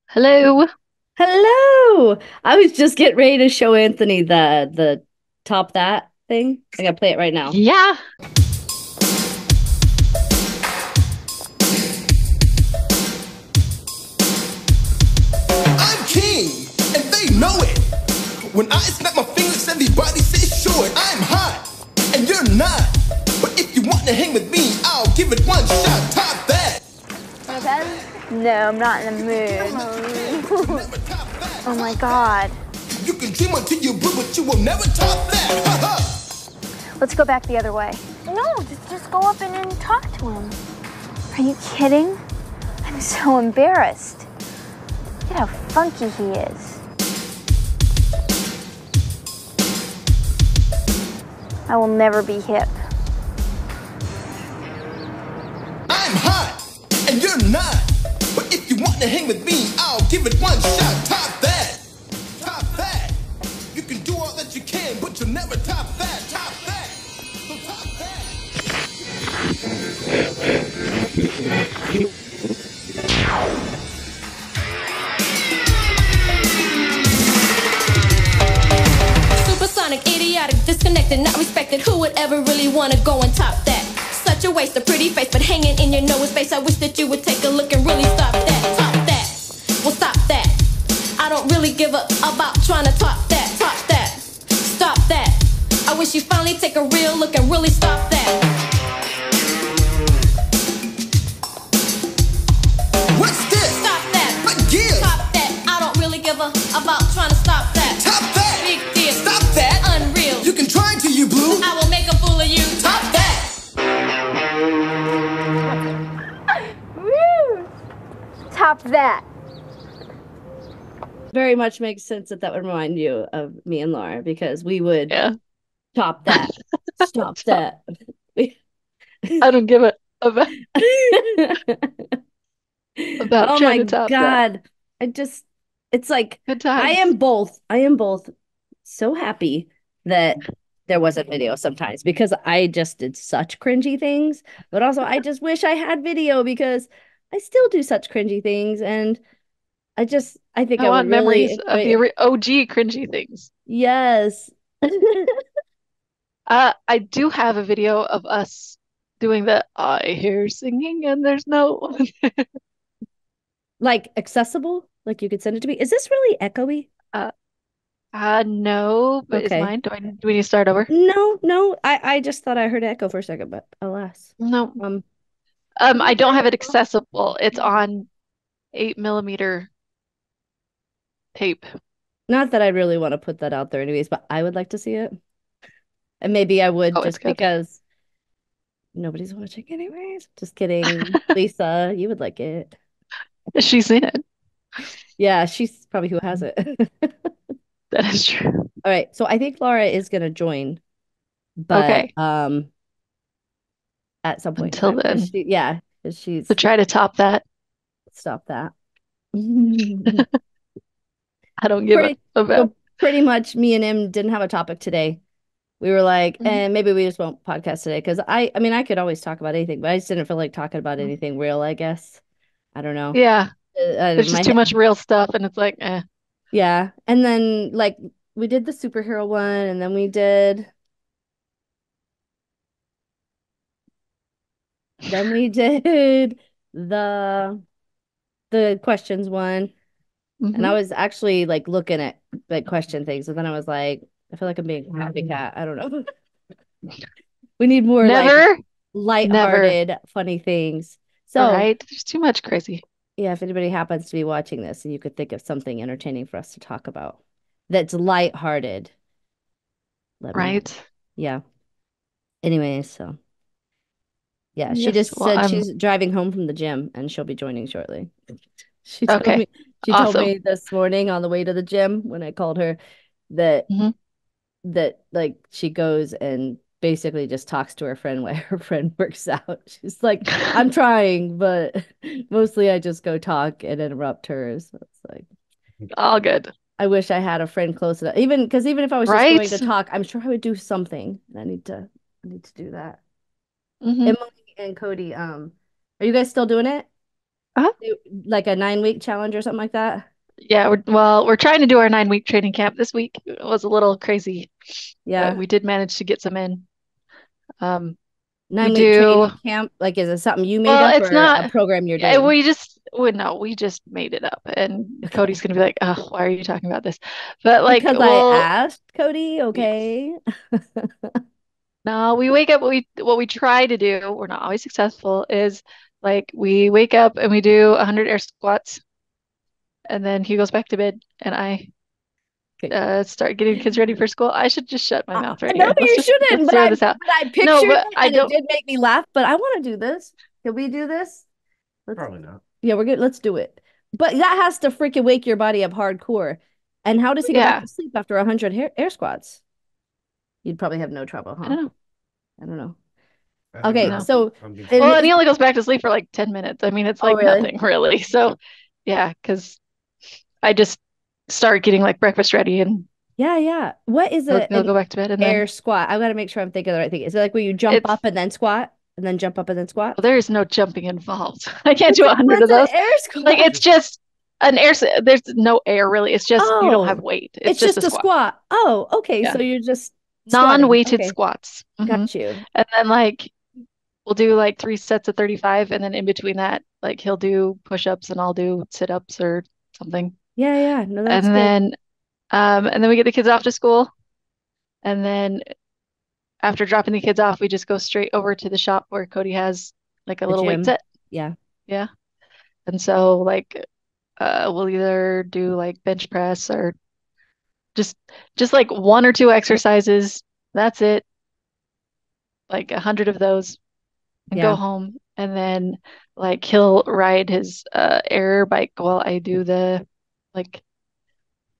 Hello. Hello. I was just getting ready to show Anthony the top that thing. I gotta play it right now. Yeah. I'm king, and they know it. When I snap my fingers, everybody says sure. I'm hot, and you're not. But if you want to hang with me, I'll give it one shot. Top that. No, I'm not in the mood. Never top that. Oh my god. You can dream until you blue, but you will never top that. Ha ha. Let's go back the other way. No, just go up and talk to him. Are you kidding? I'm so embarrassed. Look at how funky he is. I will never be hip. I'm hot, and you're not. But if you want to hang with me, I'll give it one shot. Top that. Top that. You can do all that you can, but you'll never top that. Top that. So top that. Supersonic, idiotic, disconnected, not respected. Who would ever really want to go and top that? Such a waste, a pretty face, but hanging in your nose space. I wish that you would take a look and really stop that. Top that. Well, stop that. I don't really give a about trying to top that. Top that. Stop that. I wish you finally take a real look and really stop that. What's this? Stop that. What gives? Top that. I don't really give a about trying to stop that. Top that. Big deal. Stop that. Unreal. You can try until you blue. I will make a fool of you. Top that. Woo! Top that. Very much makes sense that would remind you of me and Laura because we would Yeah. top that, stop that. I don't give a about, about Oh trying my to top that. God. It's like Good I times. am both so happy that there was a video sometimes because I just did such cringy things, but also I just wish I had video because I still do such cringy things and I think I I would want really memories of enjoy the it. OG cringy things. Yes. I do have a video of us doing the I hear singing and there's no one. Like accessible, like you could send it to me. Is this really echoey? Uh, no, but is Okay. mine? Do we need to start over? No, no. I just thought I heard echo for a second, but alas. No. Um, I don't have it accessible. It's on 8 millimeter tape. not that I really want to put that out there anyways, but I would like to see it. And maybe I would Oh, it's just good. because nobody's watching anyways. Just kidding. Lisa, you would like it. She's seen it. Yeah, she's probably who has it. That is true. All right. So I think Laura is gonna join, but Okay. at some point in Until time. 'Cause then, yeah, 'cause to she's try to top that, stop that. I don't give a Pretty about. so pretty much me and him didn't have a topic today. We were like, Mhm. and maybe we just won't podcast today because I mean I could always talk about anything, but I just didn't feel like talking about anything real, I guess. I don't know. Yeah, there's just My too much real stuff, and it's like, eh. yeah. And then like we did the superhero one and then we did the the questions one. And I Hmm. was actually like looking at like question things, and then I was like, I feel like I'm being a copycat. I don't know. We need more like Never, never. lighthearted, funny things. All So, right, there's too much crazy. yeah, if anybody happens to be watching this and you could think of something entertaining for us to talk about that's lighthearted, let me know. Right? Yeah. Anyways, so yeah, she Yes. just Well, said I'm she's driving home from the gym and she'll be joining shortly. She told okay. me she told Awesome. me this morning on the way to the gym when I called her that Hmm. like she goes and basically just talks to her friend while her friend works out. She's like, I'm trying, but mostly I just go talk and interrupt her. So it's like All good. I wish I had a friend close enough. Even because even if I was just going Right? to talk, I'm sure I would do something. I need to do that. Hmm. Emily and Cody, are you guys still doing it? Uh-huh. Like a 9-week challenge or something like that? Yeah, we're trying to do our 9 week training camp this week. It was a little crazy, but Yeah. we did manage to get some in. Um, we 9-week do, training camp. Like, is it something you made well, up it's or a not, program you're doing? we just made it up. And Okay. Cody's gonna be like, oh, why are you talking about this? But like, Because I asked, Cody, okay. no, we wake up, what we try to do, we're not always successful, is like we wake up and we do 100 air squats, and then he goes back to bed, and I Okay. start getting kids ready for school. I should just shut my mouth right No, here. you Let's shouldn't, but throw this out. I No, pictured but it I and it don't. did make me laugh, but I want to do this. Can we do this? Let's Probably not. Yeah, we're good. Let's do it. But that has to freaking wake your body up hardcore. And how does he go back Yeah, to sleep after 100 air squats? You'd probably have no trouble, I huh? don't know. I don't know. I think Okay, No. so I'm being it Well, and is. he only goes back to sleep for like 10 minutes. I mean, it's Oh, like really? nothing really. So, yeah, because I just start getting like breakfast ready and Yeah, yeah. What is he'll an go back to bed. And air then squat? I got to make sure I'm thinking of the right thing. Is it like where you jump it's, up and then squat and then jump up and then well, squat? there is no jumping involved. I can't do 100 What's of an those. air Like, squat? it's just there's no air really. It's just, you don't have Oh, weight. It's it's just a just a squat. squat. Oh, okay. Yeah. So you're just squatting. Non-weighted Okay, squats. got you. And then like we'll do like 3 sets of 35, and then in between that, like he'll do push-ups and I'll do sit-ups or something. Yeah, yeah. No, that's And good. then we get the kids off to school, and then after dropping the kids off, we just go straight over to the shop where Cody has like a The little weight gym. set. Yeah. Yeah. And so like we'll either do like bench press or just like one or two exercises. That's it. Like 100 of those and go Yeah. home. And then like he'll ride his air bike while I do the like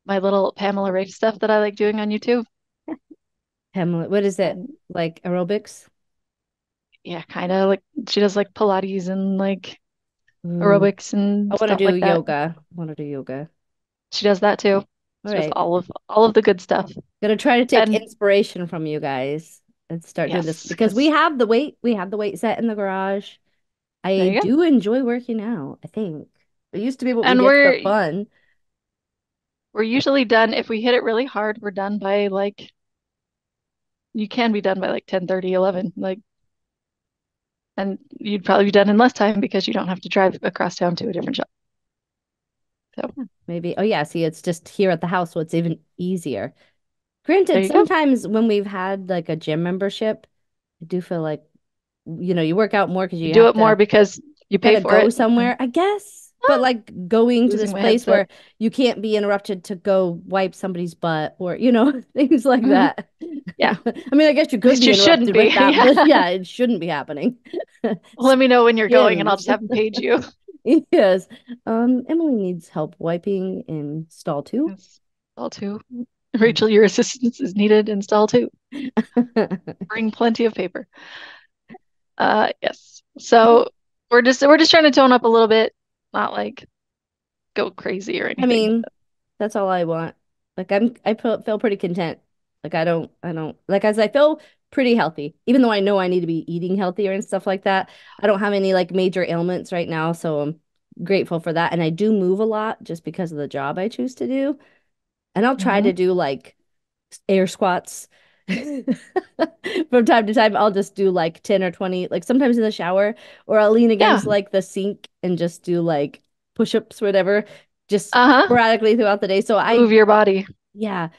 my little Pamela Rafe stuff that I like doing on YouTube. Pamela, what is it? And Like aerobics? yeah, kind of like she does like Pilates and like Ooh, aerobics I and want to stuff do like that. yoga. I want to do yoga. She does that too. All She does right. all of the good stuff. Gonna try to take And inspiration from you guys and start doing this yes, because we because have the weight set in the garage. there I you go. do enjoy working out, I think. It used to be what we And did for fun. we're usually done if we hit it really hard, we're done by like you can be done by like 10:30, 11. Like and you'd probably be done in less time because you don't have to drive across town to a different shop. So Maybe. Oh yeah, see, it's just here at the house, so it's even easier. there Granted, you go. sometimes when we've had like a gym membership, I do feel like you work out more because You you do have it more to because you pay gotta for go it. somewhere, I guess. But like going to Losing this my place headset. where you can't be interrupted to go wipe somebody's butt or, things like Mhm. that. Yeah, I mean, I guess you at could least be you shouldn't interrupted with be. that, Yeah. but yeah, it shouldn't be happening. Let me know when you're going and I'll Skims. just have them page you. Yes. Emily needs help wiping in stall two. Yes. Stall two. Rachel, your assistance is needed in stall two. Bring plenty of paper. Yes. So we're just trying to tone up a little bit, not like go crazy or I anything. mean, that's all I want. Like feel pretty content. Like I don't like as I feel pretty healthy, even though I know I need to be eating healthier and stuff like that. I don't have any like major ailments right now, so I'm grateful for that. And I do move a lot just because of the job I choose to do. And I'll try Hmm. to do like air squats. From time to time, I'll just do like 10 or 20, like sometimes in the shower, or I'll lean Yeah. against like the sink and just do like push-ups, whatever, just Uh-huh. sporadically throughout the day. So Move your body. yeah,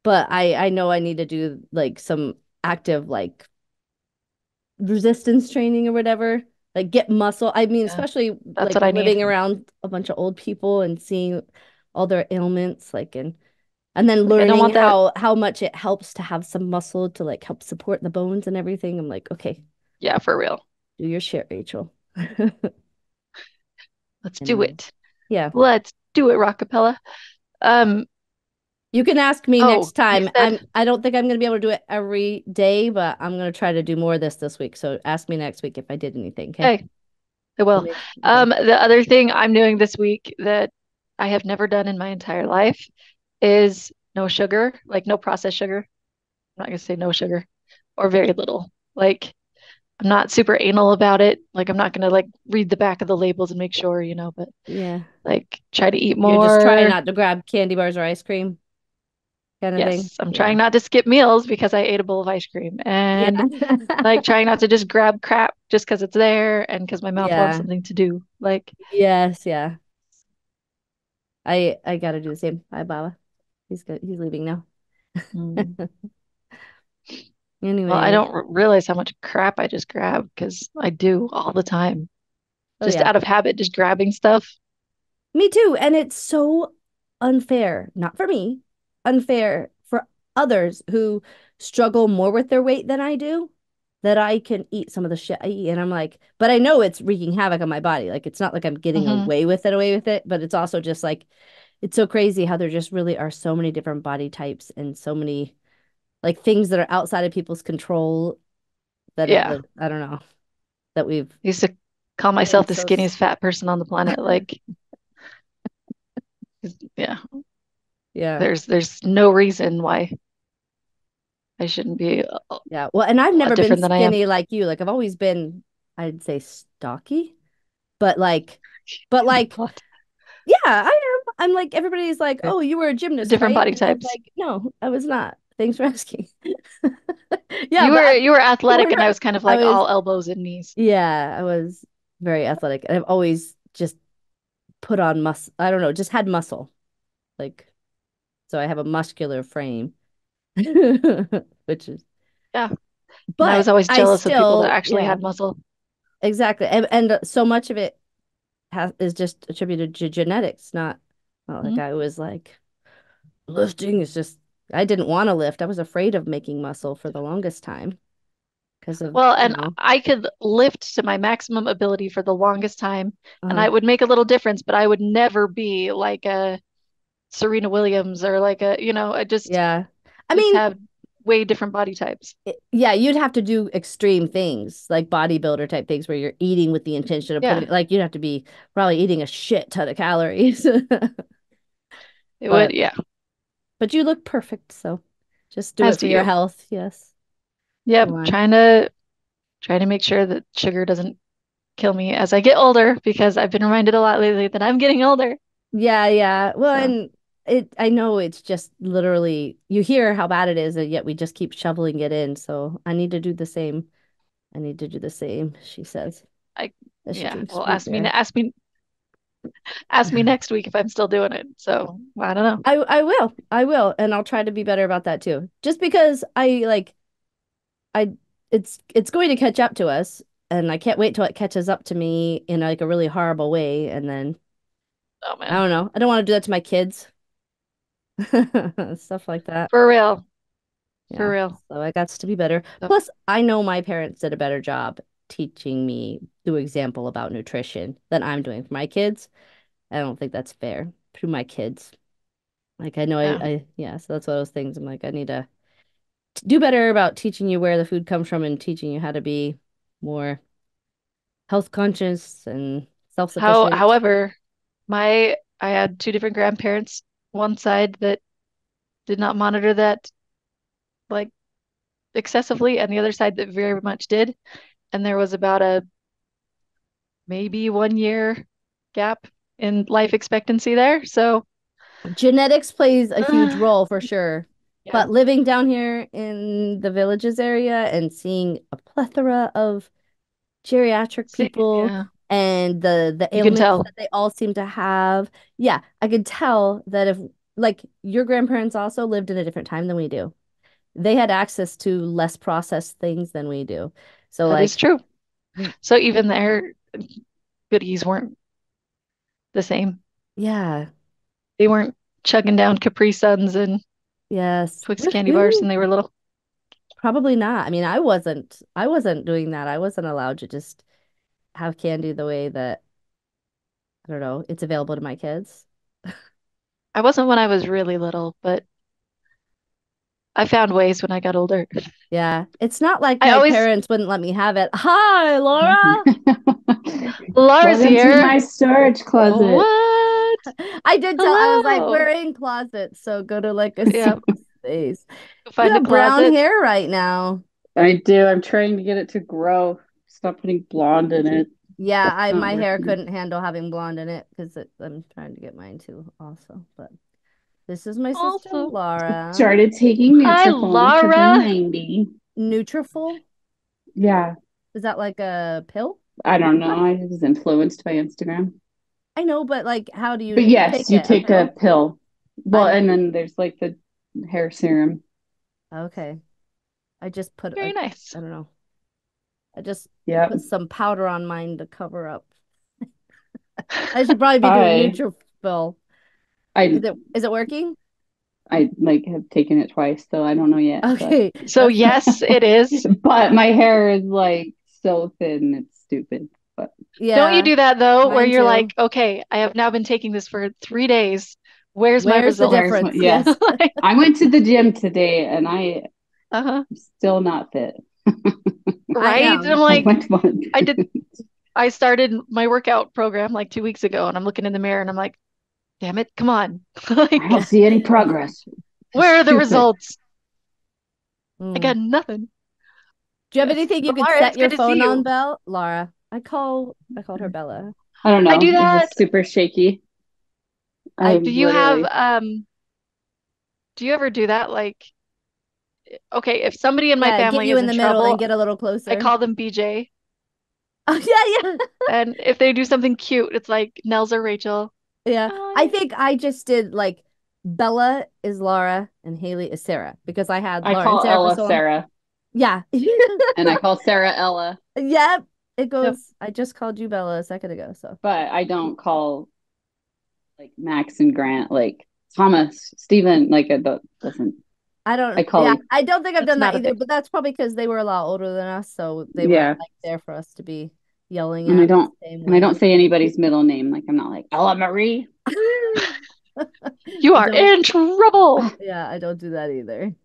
but I know I need to do like some active like resistance training or whatever, like get muscle. I mean, Yeah. especially That's like what I need. living around a bunch of old people and seeing all their ailments, like and then Like I don't learning want that. how much it helps to have some muscle to like help support the bones and everything. I'm like, okay, Yeah, for real. do your shit, Rachel. Let's do Anyway, it. yeah. Let's do it, Rockapella. Um, You can ask me oh, next you time. said I don't think I'm going to be able to do it every day, but I'm going to try to do more of this week. So ask me next week if I did anything, okay? hey, I will. Okay. The other thing I'm doing this week that I have never done in my entire life is no sugar, like no processed sugar. I'm not gonna say no sugar or very little. Like I'm not super anal about it. Like I'm not gonna like read the back of the labels and make sure, but Yeah. like try to eat You're just trying more. not to grab candy bars or ice cream kind of thing. Yes, I'm Yeah. trying not to skip meals because I ate a bowl of ice cream Yeah. and like trying not to just grab crap just because it's there and because my mouth wants Yeah. something to do. Like, Yes, yeah. I gotta do the same. Bye, Baba. He's good. He's leaving now. mm, well, I Anyways. don't realize how much crap I just grab because I do all the time, Oh just yeah. out of habit, just grabbing stuff. Me too. And it's so unfair, not for me, unfair for others who struggle more with their weight than I do, that I can eat some of the shit I eat. And I'm like, but I know it's wreaking havoc on my body. Like, it's not like I'm getting Hmm. away with it, but it's also just like, it's so crazy how there just really are so many different body types and so many like things that are outside of people's control that Yeah, I don't know, that we've I used to call been myself the so, skinniest fat person on the planet. Like, yeah, yeah. there's no reason why I shouldn't be Yeah. Well, and I've a lot never been different than I am. skinny like you. Like I've always been, I'd say stocky, but like, but like, What? yeah, I am. I'm like, everybody's like, oh, you were a gymnast, Different right? body And I was types. like, no, I was not. Thanks for asking. Yeah, You but were you were athletic and I whenever was kind of I like was, all elbows and knees. yeah, I was very athletic. And I've always just put on muscle. I don't know, just had muscle. Like, so I have a muscular frame, which is, Yeah. And I was but always I jealous of people that still, actually yeah, had muscle. exactly. And so much of it is just attributed to genetics, not like Mhm. I was like lifting is just I didn't want to lift. I was afraid of making muscle for the longest time because of, Well, and I could lift to my maximum ability for the longest time, and uh I would make a little difference, but I would never be like a Serena Williams or like I just yeah. I just mean, have way different body types. yeah, you'd have to do extreme things like bodybuilder type things where you're eating with the intention of Yeah, putting like you'd have to be probably eating a shit ton of calories. it would. But Yeah, you look perfect, so just do as it for do your you. health. Yes. Yep, Go on. trying to make sure that sugar doesn't kill me as I get older because I've been reminded a lot lately that I'm getting older. Yeah, yeah. Well, So and I know it's just literally you hear how bad it is, and yet we just keep shoveling it in. So I need to do the same. I need to do the same, she says, I, as she yeah. drinks Well, root beer. ask me next week if I'm still doing it. So I don't know. I will. I will, and I'll try to be better about that too. Just because I it's going to catch up to us, and I can't wait till it catches up to me in like a really horrible way, and then Oh I man, don't know. I don't want to do that to my kids. Stuff like that. for real, for Yeah. real. So I got to be better. So Plus, I know my parents did a better job teaching me through example about nutrition than I'm doing for my kids. I don't think that's fair to my kids. Like I know yeah. yeah, so that's one of those things. I'm like, I need to do better about teaching you where the food comes from and teaching you how to be more health conscious and self-sufficient. However, I had two different grandparents. One side that did not monitor that like excessively, and the other side that very much did. And there was about a maybe 1 year gap in life expectancy there. So, Genetics plays a huge uh, role for sure. yeah, But living down here in the villages area and seeing a plethora of geriatric see, people yeah, and the you can ailments tell that they all seem to have, yeah, I could tell that if like your grandparents also lived in a different time than we do. They had access to less processed things than we do. So that is like, true. So even their goodies weren't the same. yeah, They weren't chugging down Capri Suns and yes. Twix candy bars Woohoo. when they were little. Probably not. I mean, I wasn't doing that. I wasn't allowed to just have candy the way that, I don't know, it's available to my kids. I wasn't when I was really little, but I found ways when I got older. Yeah. It's not like I my always, parents wouldn't let me have it. Hi, Laura. Laura's Welcome to here. my storage closet. What? I did tell, I was like, Hello. we're in closets, so go to like a Yeah, safe space. You find a have brown closet. hair right now. I do. I'm trying to get it to grow. stop putting blonde in it. Yeah, It's not my hair working. couldn't handle having blonde in it because I'm trying to get mine too also. But this is my sister Also, Laura. Started taking hi, Nutrafol because I'm Laura. 90. Nutrafol? Yeah, Is that like a pill? I don't know. I was influenced by Instagram. I know, but like, how do But you yes, take you it? A take a pill? pill. Well, I'm and then there's like the hair serum. okay. I just put Very like nice. I don't know. I just Yep. put some powder on mine to cover up. I should probably be doing I Nutrafol. I Is it working? I like have taken it twice, so I don't know yet. But Okay, So that's yes, it is. but my hair is like so thin, it's stupid. But Don't you yeah, do that though, where mine you're too. like, okay, I have now been taking this for 3 days. Where's my Where's the results? where's my difference? yes. Yes, Like, I went to the gym today and I uh-huh. am still not fit. I Right? And I'm am. I like, went once. I did I started my workout program like 2 weeks ago and I'm looking in the mirror and I'm like, damn it, come on. I don't Like, see any progress. This is where are the stupid. results? I got Mm. nothing. Do you have Yes. anything you But could Laura, set it's your good to see phone on, you. Belle? Laura. I called her Bella. I don't I do know. It's that. just super shaky. I Do I'm you have literally do you ever do that? Like, okay, if somebody in my yeah, get family you is in in the middle and trouble, get a little I closer. call them BJ. Oh yeah, yeah. And if they do something cute, it's like Nels or Rachel. Yeah. I Hi. think I just did like Bella is Laura and Haley is Sarah because I had I Laura and call Sarah for Ella so long. Sarah Yeah. and I call Sarah Ella, Yep. It Yep. goes, I just called you Bella a second ago, so but I don't call like Max and Grant like Thomas, Stephen, like it doesn't I I don't, call yeah, you I don't think I've That's done that not a either, thing. but that's probably because they were a lot older than us, so they weren't yeah. like there for us to be yelling And I at the don't same and I way. don't say anybody's middle name. Like I'm not like Ella Marie. You I are don't, in trouble. yeah, I don't do that either.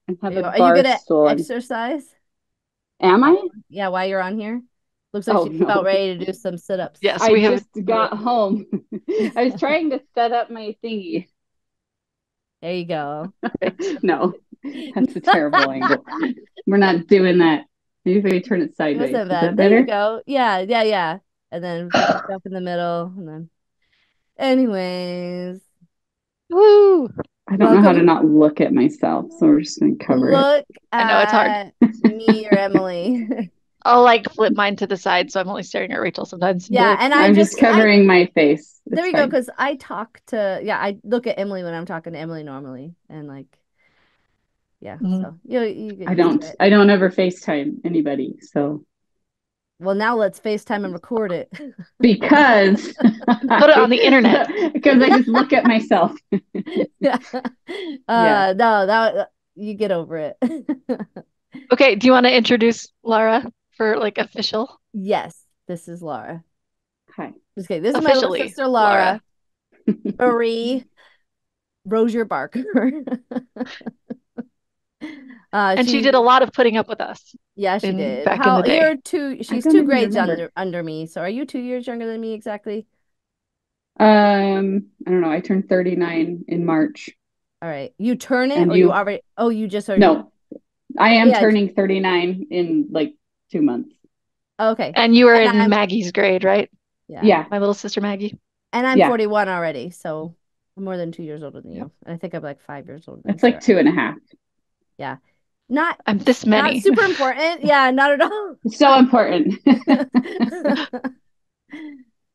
I have a Are you bar good at stool. exercise? Am I? Yeah, while you're on here? Looks like Oh she's about no. ready to do some sit-ups. Yes, I we have. just got home. I was trying to set up my thingy. There you go. Perfect. No, that's a terrible angle. We're not doing that. Maybe if we turn it It sideways. wasn't Is bad. that There you better? go. Yeah, yeah, yeah. And then put yourself in the middle. And then, anyways, Woo. I don't know how to welcome. not look at myself, so we're just gonna cover it. Look I know it's hard. at me or Emily. I'll like flip mine to the side, so I'm only staring at Rachel sometimes and be Yeah, like, and I'm just covering my face. there It's you go, fine. because I talk to, yeah, I look at Emily when I'm talking to Emily normally. And like, yeah, mhm. so you get I used to don't it. I don't ever FaceTime anybody. So Well, now let's FaceTime and record it. because Put it on the internet. because I just look at myself. Yeah. Yeah. No, that you get over it. Okay, do you want to introduce Laura for like official? Yes, this is Laura. Hi. Just kidding. This is my little Officially, sister Laura. Laura, Marie Rozier Barker. And she She did a lot of putting up with us yeah, she in did. back in the How day. you're two I she's don't two even grades remember. under me. So are you 2 years younger than me exactly? I don't know. I turned 39 in March All right. You turn it and or you you already you just are no, I am yeah. turning 39 in like 2 months. Okay. And you were And in I'm Maggie's grade, right? yeah. Yeah. My little sister Maggie. And I'm Yeah. 41 already, so I'm more than 2 years older than you. And I think I'm like 5 years older than It's like Sarah. 2.5. Yeah. Not I'm this not many. super important. Yeah, not at all. It's so important. It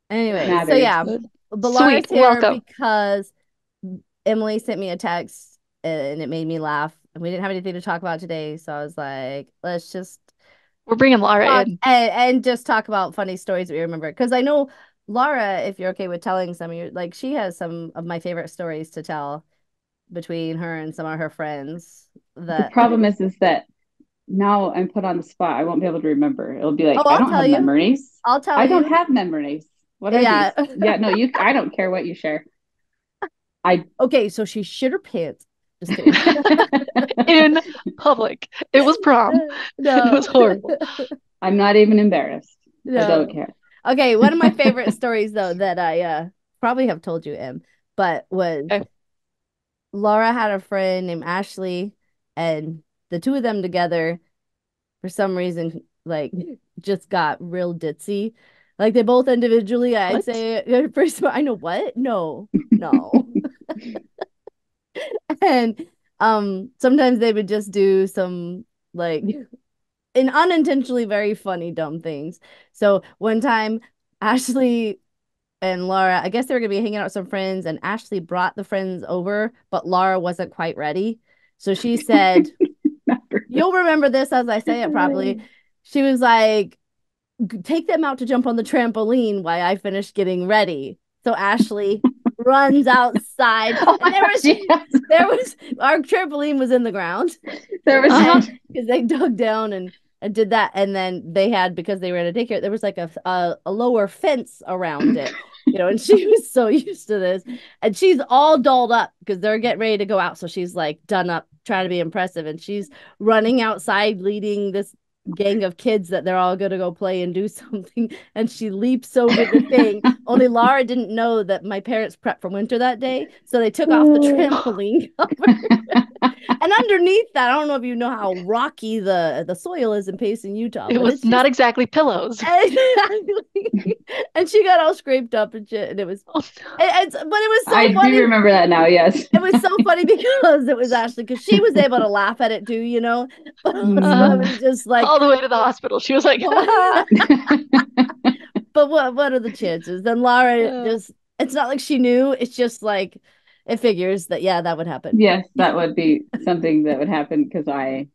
Anyway, so matters. yeah, Good. but Laura's Sweet. here Welcome. because Emily sent me a text and it made me laugh. And we didn't have anything to talk about today, so I was like, let's just We're bringing Laura talk in. and just talk about funny stories that we remember. Because I know Laura, if you're okay with telling some of your, like, she has some of my favorite stories to tell between her and some of her friends The that problem is that now I'm put on the spot. I won't be able to remember. It'll be oh, like, I I'll don't tell have you. memories. I'll tell I don't you. have memories. What are Yeah. these? Yeah, no, I don't care what you share. I Okay, so she shit her pants. Just kidding. In public. It was prom and it No. was horrible. I'm not even embarrassed. I don't No. care. Okay, one of my favorite stories though that I probably have told you, Em, but was Okay. Laura had a friend named Ashley and the two of them together for some reason like just got real ditzy. Like they both individually, I'd What? say first I know what? No, no. And sometimes they would just do some like and unintentionally very funny dumb things. So one time Ashley and Laura, I guess they were gonna be hanging out with some friends, and Ashley brought the friends over, but Laura wasn't quite ready. So she said, you'll remember this as I say it probably. She was like, take them out to jump on the trampoline while I finish getting ready. So Ashley runs outside, Oh and my gosh, yes. there was our trampoline was in the ground There was because they dug down and did that, and then they had, because they were at a daycare, there was like a lower fence around it, and she was so used to this, and she's all dolled up because they're getting ready to go out, so she's like done up trying to be impressive, and she's running outside leading this gang of kids that they're all going to go play and do something, and she leaps over the thing. Only Laura didn't know that my parents prepped for winter that day, so they took off the trampoline cover. And underneath that, I don't know if you know how rocky the soil is in Payson, Utah, It but was it's not just exactly pillows. exactly. And she got all scraped up and shit, and it was Oh, but it was so I do funny. remember that now, yes. It was so funny because it was Ashley, because she was able to laugh at it too. But also I was just like, all the way to the hospital. She was like, but what are the chances? Then Laura uh, just, it's not like she knew. It's just like it figures that, yeah, that would happen. Yes, that would be something that would happen because I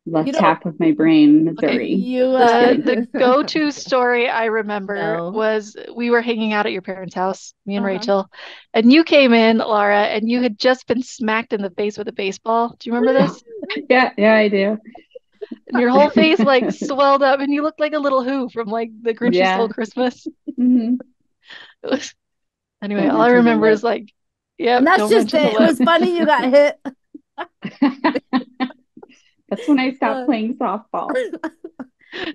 You left don't half of my brain okay. Missouri. you Just The kidding. go-to story I remember no. was we were hanging out at your parents' house, me and Uh-huh. Rachel, and you came in, Laura, and you had just been smacked in the face with a baseball. Do you remember this? Yeah, yeah, I do. And your whole face like swelled up, and you looked like a little Who from like The Grinch Who Stole Yeah. Christmas. Hmm. It was anyway. Don't All I mention the remember lip. is like, And yep, that's don't just mention the it. It lip. was funny you got hit. That's when I stopped Uh, playing softball.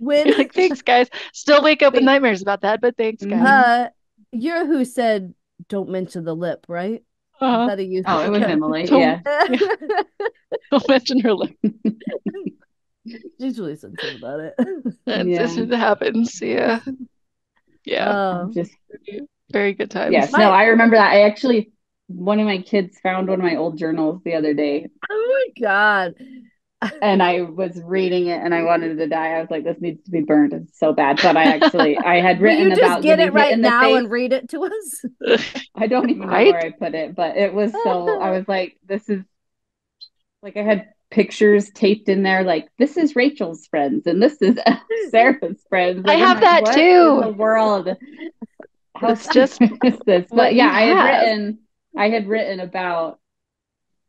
when You're like, thanks, guys. Still wake up with wait, nightmares about that, but thanks, guys. Hmm. you're who said don't mention the lip, right? Is Uh, that a you Oh, it was thing? Emily. don't Yeah. yeah, don't mention her lip. She's really sensitive about it. Yeah. It happens. Yeah, yeah. Oh, Just Very, very good times. yes. No, my I remember that. I actually one of my kids found one of my old journals the other day oh my God. and I was reading it and I wanted to die. I was like, this needs to be burned. It's so bad. But I had Will you written just about get getting it hit right in the now face. and read it to us? I don't even know Right? where I put it, but it was so I was like, this is like I had pictures taped in there, like this is Rachel's friends and this is Sarah's friends. I Like I'm have like, that what in too, the world? but How it's just stupid is this? But what yeah, you have. I had written about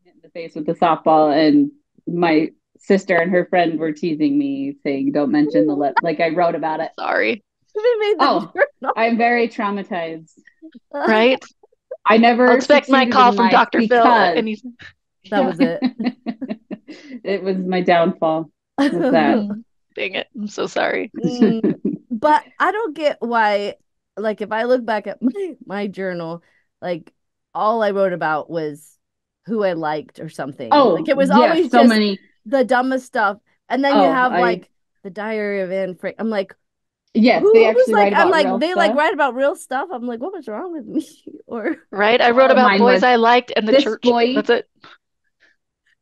hitting the face with the softball, and my sister and her friend were teasing me, saying, "Don't mention the lip." Like I wrote about it. Sorry, They made the Oh, journal. I'm very traumatized. right? I I'll never expect my succeeded call in from life Dr. Phil, because and he's That yeah. was it. it was my downfall. Was that? Dang it! I'm so sorry. Mm, but I don't get why, like, if I look back at my journal, like, all I wrote about was who I liked or something. Like, Oh, it was yes, always so just many. the dumbest stuff. And then you Oh, have, I like, the Diary of Anne Frank. I'm like, yes, they who's actually like, write I'm about like, real they like stuff. write about real stuff. I'm like, what was wrong with me? Or, Right? I wrote Oh, about mine boys was I liked and the this church. boy. That's it.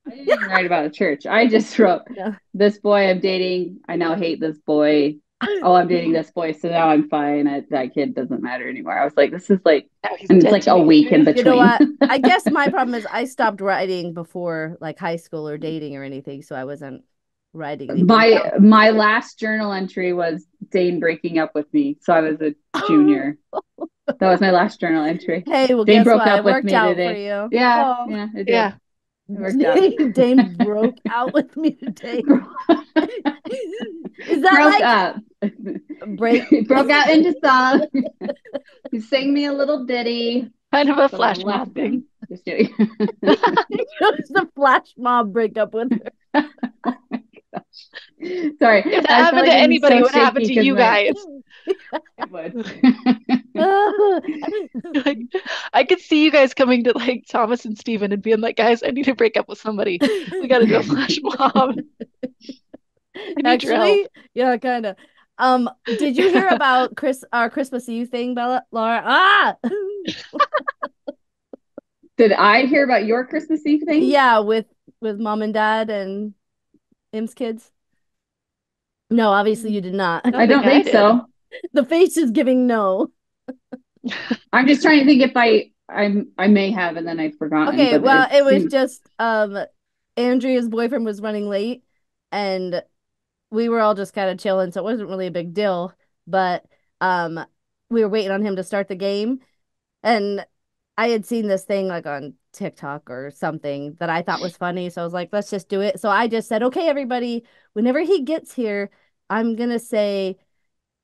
I didn't even write about a church. I just wrote yeah. this boy I'm dating. I now hate this boy. Oh, I'm dating this boy, so now I'm fine. That kid doesn't matter anymore. I was like, this is like, Now he's and it's dead like to a me. week in You know between. what? I guess my problem is I stopped writing before like high school or dating or anything, so I wasn't writing anything down. My last journal entry was Dane breaking up with me, so I was a junior. That was my last journal entry. Hey, well, Dane guess broke what? up It with worked me out for today. you. Yeah, Oh, yeah, it did. Yeah. It worked out. Dane broke out with me today. Is that Broke like up. break? He broke out into song. He sang me a little ditty. Kind of a So I flash left mob thing. him. Just kidding. It was the flash mob breakup with her. Sorry, If that I feel happened like to I'm anybody, so it would happen shaky to because you my guys. it would. Like, I could see you guys coming to like Thomas and Steven and being like, guys, I need to break up with somebody. We got to do a flash mob. I need your help. Actually, yeah, kind of. Did you hear about our Christmas Eve thing, Bella Laura? Ah, Did I hear about your Christmas Eve thing? yeah, with mom and dad and Im's kids. No, obviously you did not. I I don't think don't I think did. so. The face is giving no. I'm just trying to think if I may have and then I've forgotten, Okay, but well, it it was seems just Andrea's boyfriend was running late and we were all just kind of chilling, so it wasn't really a big deal. But um we were waiting on him to start the game and I had seen this thing like on TikTok or something that I thought was funny. So I was like, let's just do it. So I just said, okay, everybody, whenever he gets here, I'm gonna say,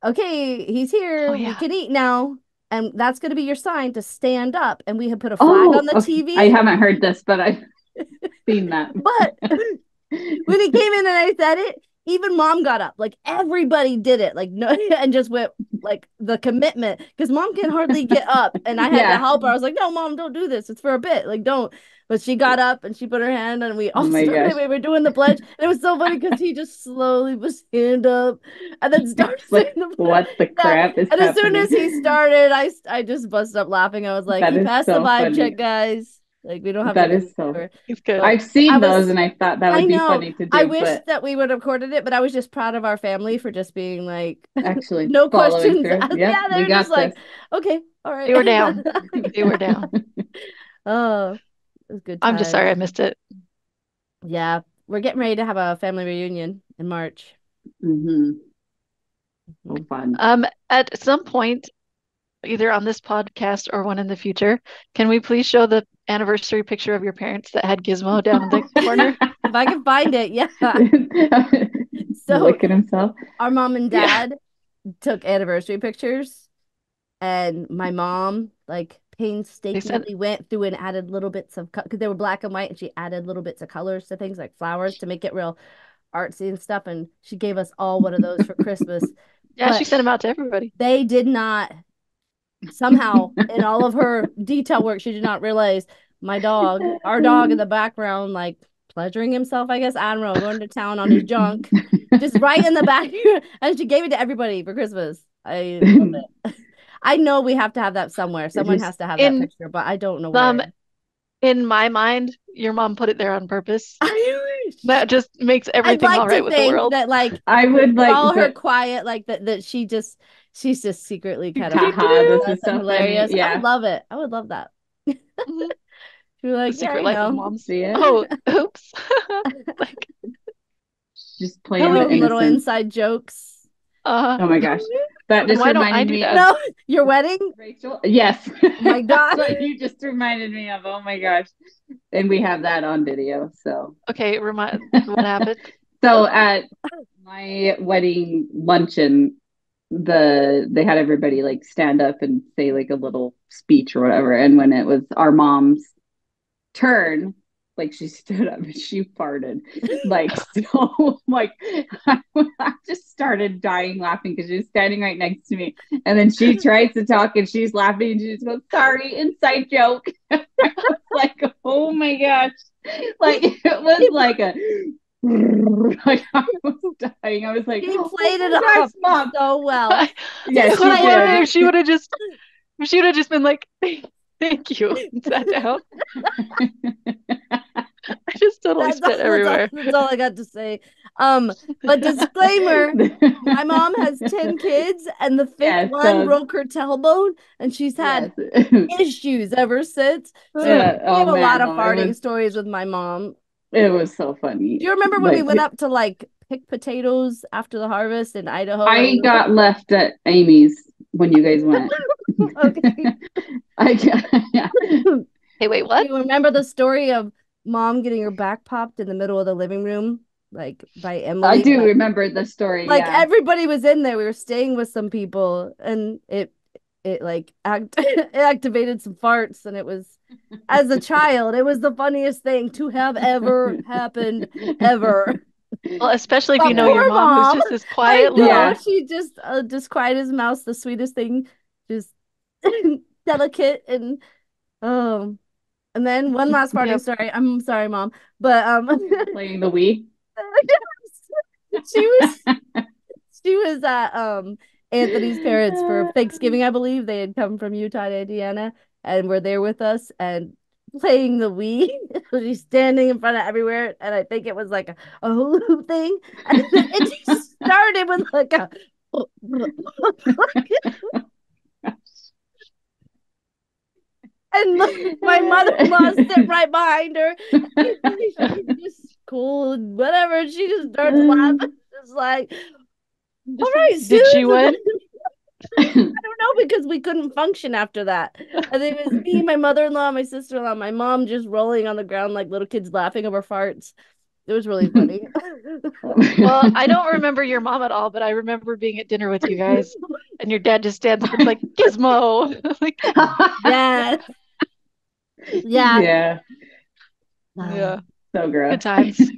okay, he's Oh here. We yeah. can eat now. And that's going to be your sign to stand up. And we had put a flag on oh, the okay. I TV. haven't heard this, but I've seen that. But when he came in and I said it, even mom got up. Like everybody did it. Like no, and just went like the commitment because mom can hardly get up. And I had to Yeah. help her. I was like, no, mom, don't do this. It's for a bit. Like, don't. But she got up and she put her hand and we Oh all my started. gosh. We were doing the pledge. And it was so funny because he just slowly was hand up and then started It's saying like, the pledge. what the Yeah. crap is And as soon happening? as he started, I just busted up laughing. I was like, That he is passed the so vibe funny. check, guys. Like, we don't have to That go is so. anywhere. He's good. But I've I seen those was and I thought that I would be know. funny to I do, wish but that we would have recorded it, but I was just proud of our family for just being like, actually no following questions through. asked. Yep, Yeah, they we were just got this. like, okay, all right. They were down. They were down. Oh, it was good I'm just sorry times. I missed it. Yeah, we're getting ready to have a family reunion in March. Hmm. So Mhm. fun. At some point, either on this podcast or one in the future, can we please show the anniversary picture of your parents that had Gizmo down in the corner? If I can find it, yeah. So Licking himself. our mom and Yeah. dad took anniversary pictures, and my mom like They sent, painstakingly went through and added little bits of because they were black and white, and she added little bits of colors to things like flowers to make it real artsy and stuff. And she gave us all one of those for Christmas. yeah, she But sent them out to everybody. they did not somehow in all of her detail work, she did not realize our dog in the background, like pleasuring himself, I guess. I don't know, going to town on his junk, just right in the back. And she gave it to everybody for Christmas. I love it. I know we have to have that somewhere. Someone Just has to have that In picture, but I don't know um, where. in my mind, your mom put it there on purpose. I wish. That just makes I'd everything like all right to with the think world. that like I would with like all her that. quiet, like that she's just secretly kind of laughing Haha, at this us is and so funny. hilarious. I would Yeah. love it. I would love that. Mhm. She'd be The like, yeah, secret I life of know. moms. See ya. Oh, oops. Like, Just playing with delete me. Little innocence. inside jokes. Oh my gosh. That And just why don't I reminded do me of that? No, your wedding? Rachel. Yes. Oh my That's God. what you just reminded me of. Oh my gosh. And we have that on video. So Okay, remind what happened? so at my wedding luncheon, they had everybody like stand up and say like a little speech or whatever. And when it was our mom's turn, like she stood up and she farted. Like so like I just started dying laughing because she was standing right next to me. And then she tries to talk and she's laughing and she just goes, sorry, inside joke. I was like, oh my gosh. Like it was like a like I was dying. I was like, She oh played it my gosh, off mom. so well. I, Yes, but she I wonder did. if she would have just been like, thank you, and sat down. I just totally spit everywhere. That's all I got to say. But disclaimer, my mom has 10 kids and the fifth Yes, one so broke her tailbone and she's had yes. issues ever since. So Yeah. we Oh have a lot man, of no, farting stories with my mom. it was so Do funny. you remember when we Like went up to like pick potatoes after the harvest in Idaho and I we were got left at Amy's when you guys went. okay. Yeah. Hey, wait, Do what? you remember the story of mom getting her back popped in the middle of the living room, like by I Emily? do remember the story. Like Yeah. everybody was in there. We were staying with some people, and it like it activated some farts, and it was as a child, it was the funniest thing to have ever happened ever. Well, especially if you But know poor your mom, who's mom, just this I quiet know little. Yeah. she just quiet as mouse, the sweetest thing, just delicate and um. And then one last farting Yep. story. I'm sorry, mom, but Playing the Wii. She was she was at Anthony's parents for Thanksgiving, I believe. They had come from Utah to Indiana and were there with us and playing the Wii. She's standing in front of everywhere, and I think it was like a hula hoop thing. And it just started with like a and my mother-in-law sit right behind her. She's just cool and whatever. She just starts laughing, just like, all right, Did she Susan. win? I don't know because we couldn't function after that. I think it was me, my mother-in-law, my sister-in-law, my mom just rolling on the ground like little kids laughing over farts. It was really funny. Well, I don't remember your mom at all, but I remember being at dinner with you guys, and your dad just stands up and is like, Gizmo. Like, Yes. Yeah. Yeah, yeah, so good gross. times. Dad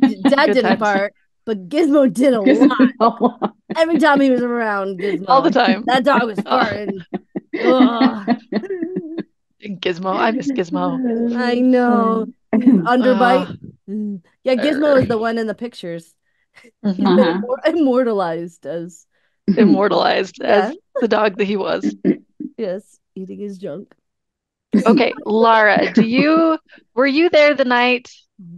Good didn't times. fart, but Gizmo did a Because lot. it's so long. Every time he was around All the Gizmo, time. that dog was Oh, farting. Ugh. Gizmo. I miss Gizmo. I know. His underbite. Yeah, Gizmo Er, is the one in the pictures. He's mhm. been Uh-huh. immortalized as, Immortalized yeah, as the dog that he was. yes, eating his junk. Okay, Lara, were you there the night?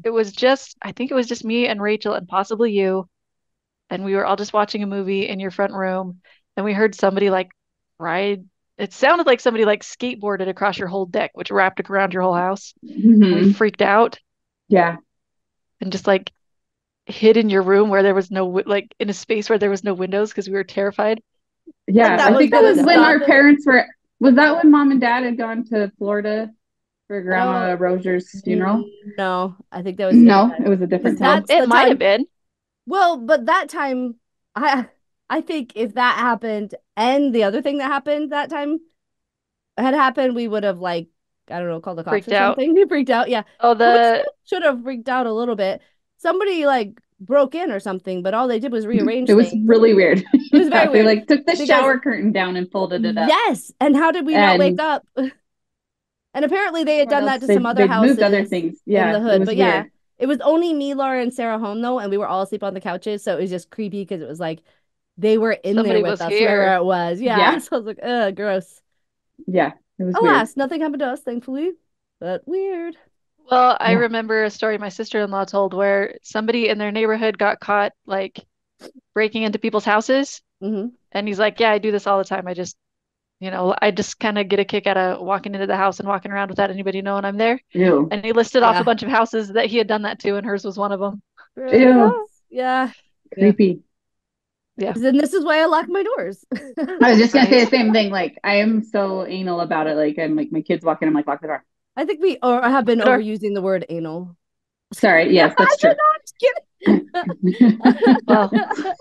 It was just, I think it was just me and Rachel and possibly you, and we were all just watching a movie in your front room, and we heard somebody like ride. It sounded like somebody like skateboarded across your whole deck, which wrapped around your whole house. And we Hmm. freaked out Yeah. and just like hid in your room where there was like in a space where there was no windows because we were terrified. And Yeah. that I was think that gonna was when stop our it. parents were, was that when mom and dad had gone to Florida for I don't Grandma Roger's funeral? know. I think that was a different No, time. it was a different Because Oh, time. that's it the might have time. been. Well, but that time, I think if that happened and the other thing that happened that time had happened, we would have like, I don't know, called the cops Freaked or out. something. We freaked out. Yeah. Oh, But we still should have freaked out a little bit. Somebody like broke in or something, but all they did was rearrange It was things. really weird. It was very Yeah, they weird like took the because shower curtain down and folded it up. yes, and how did we not wake And up? And apparently they had what done else? that to some other They'd moved other houses things. in the Yeah, it hood. was But yeah, weird. it was only me, Laura, and Sarah home though, and we were all asleep on the couches, so it was just creepy because it was like they were in there somebody with was us, whoever here. it was. Yeah. Yeah, So I was like, gross. yeah, it was weird. Alas, nothing happened to us, thankfully. But weird. Well, I Yeah. remember a story my sister-in-law told where somebody in their neighborhood got caught like breaking into people's houses. Hmm. And he's like, yeah, I do this all the time. I just kind of get a kick out of walking into the house and walking around without anybody knowing I'm there. Ew. And he listed off a Yeah. bunch of houses that he had done that to, and hers was one of them. Gross. Ew. Yeah. Yeah. Creepy. Yeah, And this is why I lock my doors. I was just gonna say right. the same thing. Like I am so anal about it. Like I'm like my kids walk in, I'm like lock the door. I think we or have been The door. overusing the word anal. Sorry. Yes, that's I'm true. not just Well, kidding.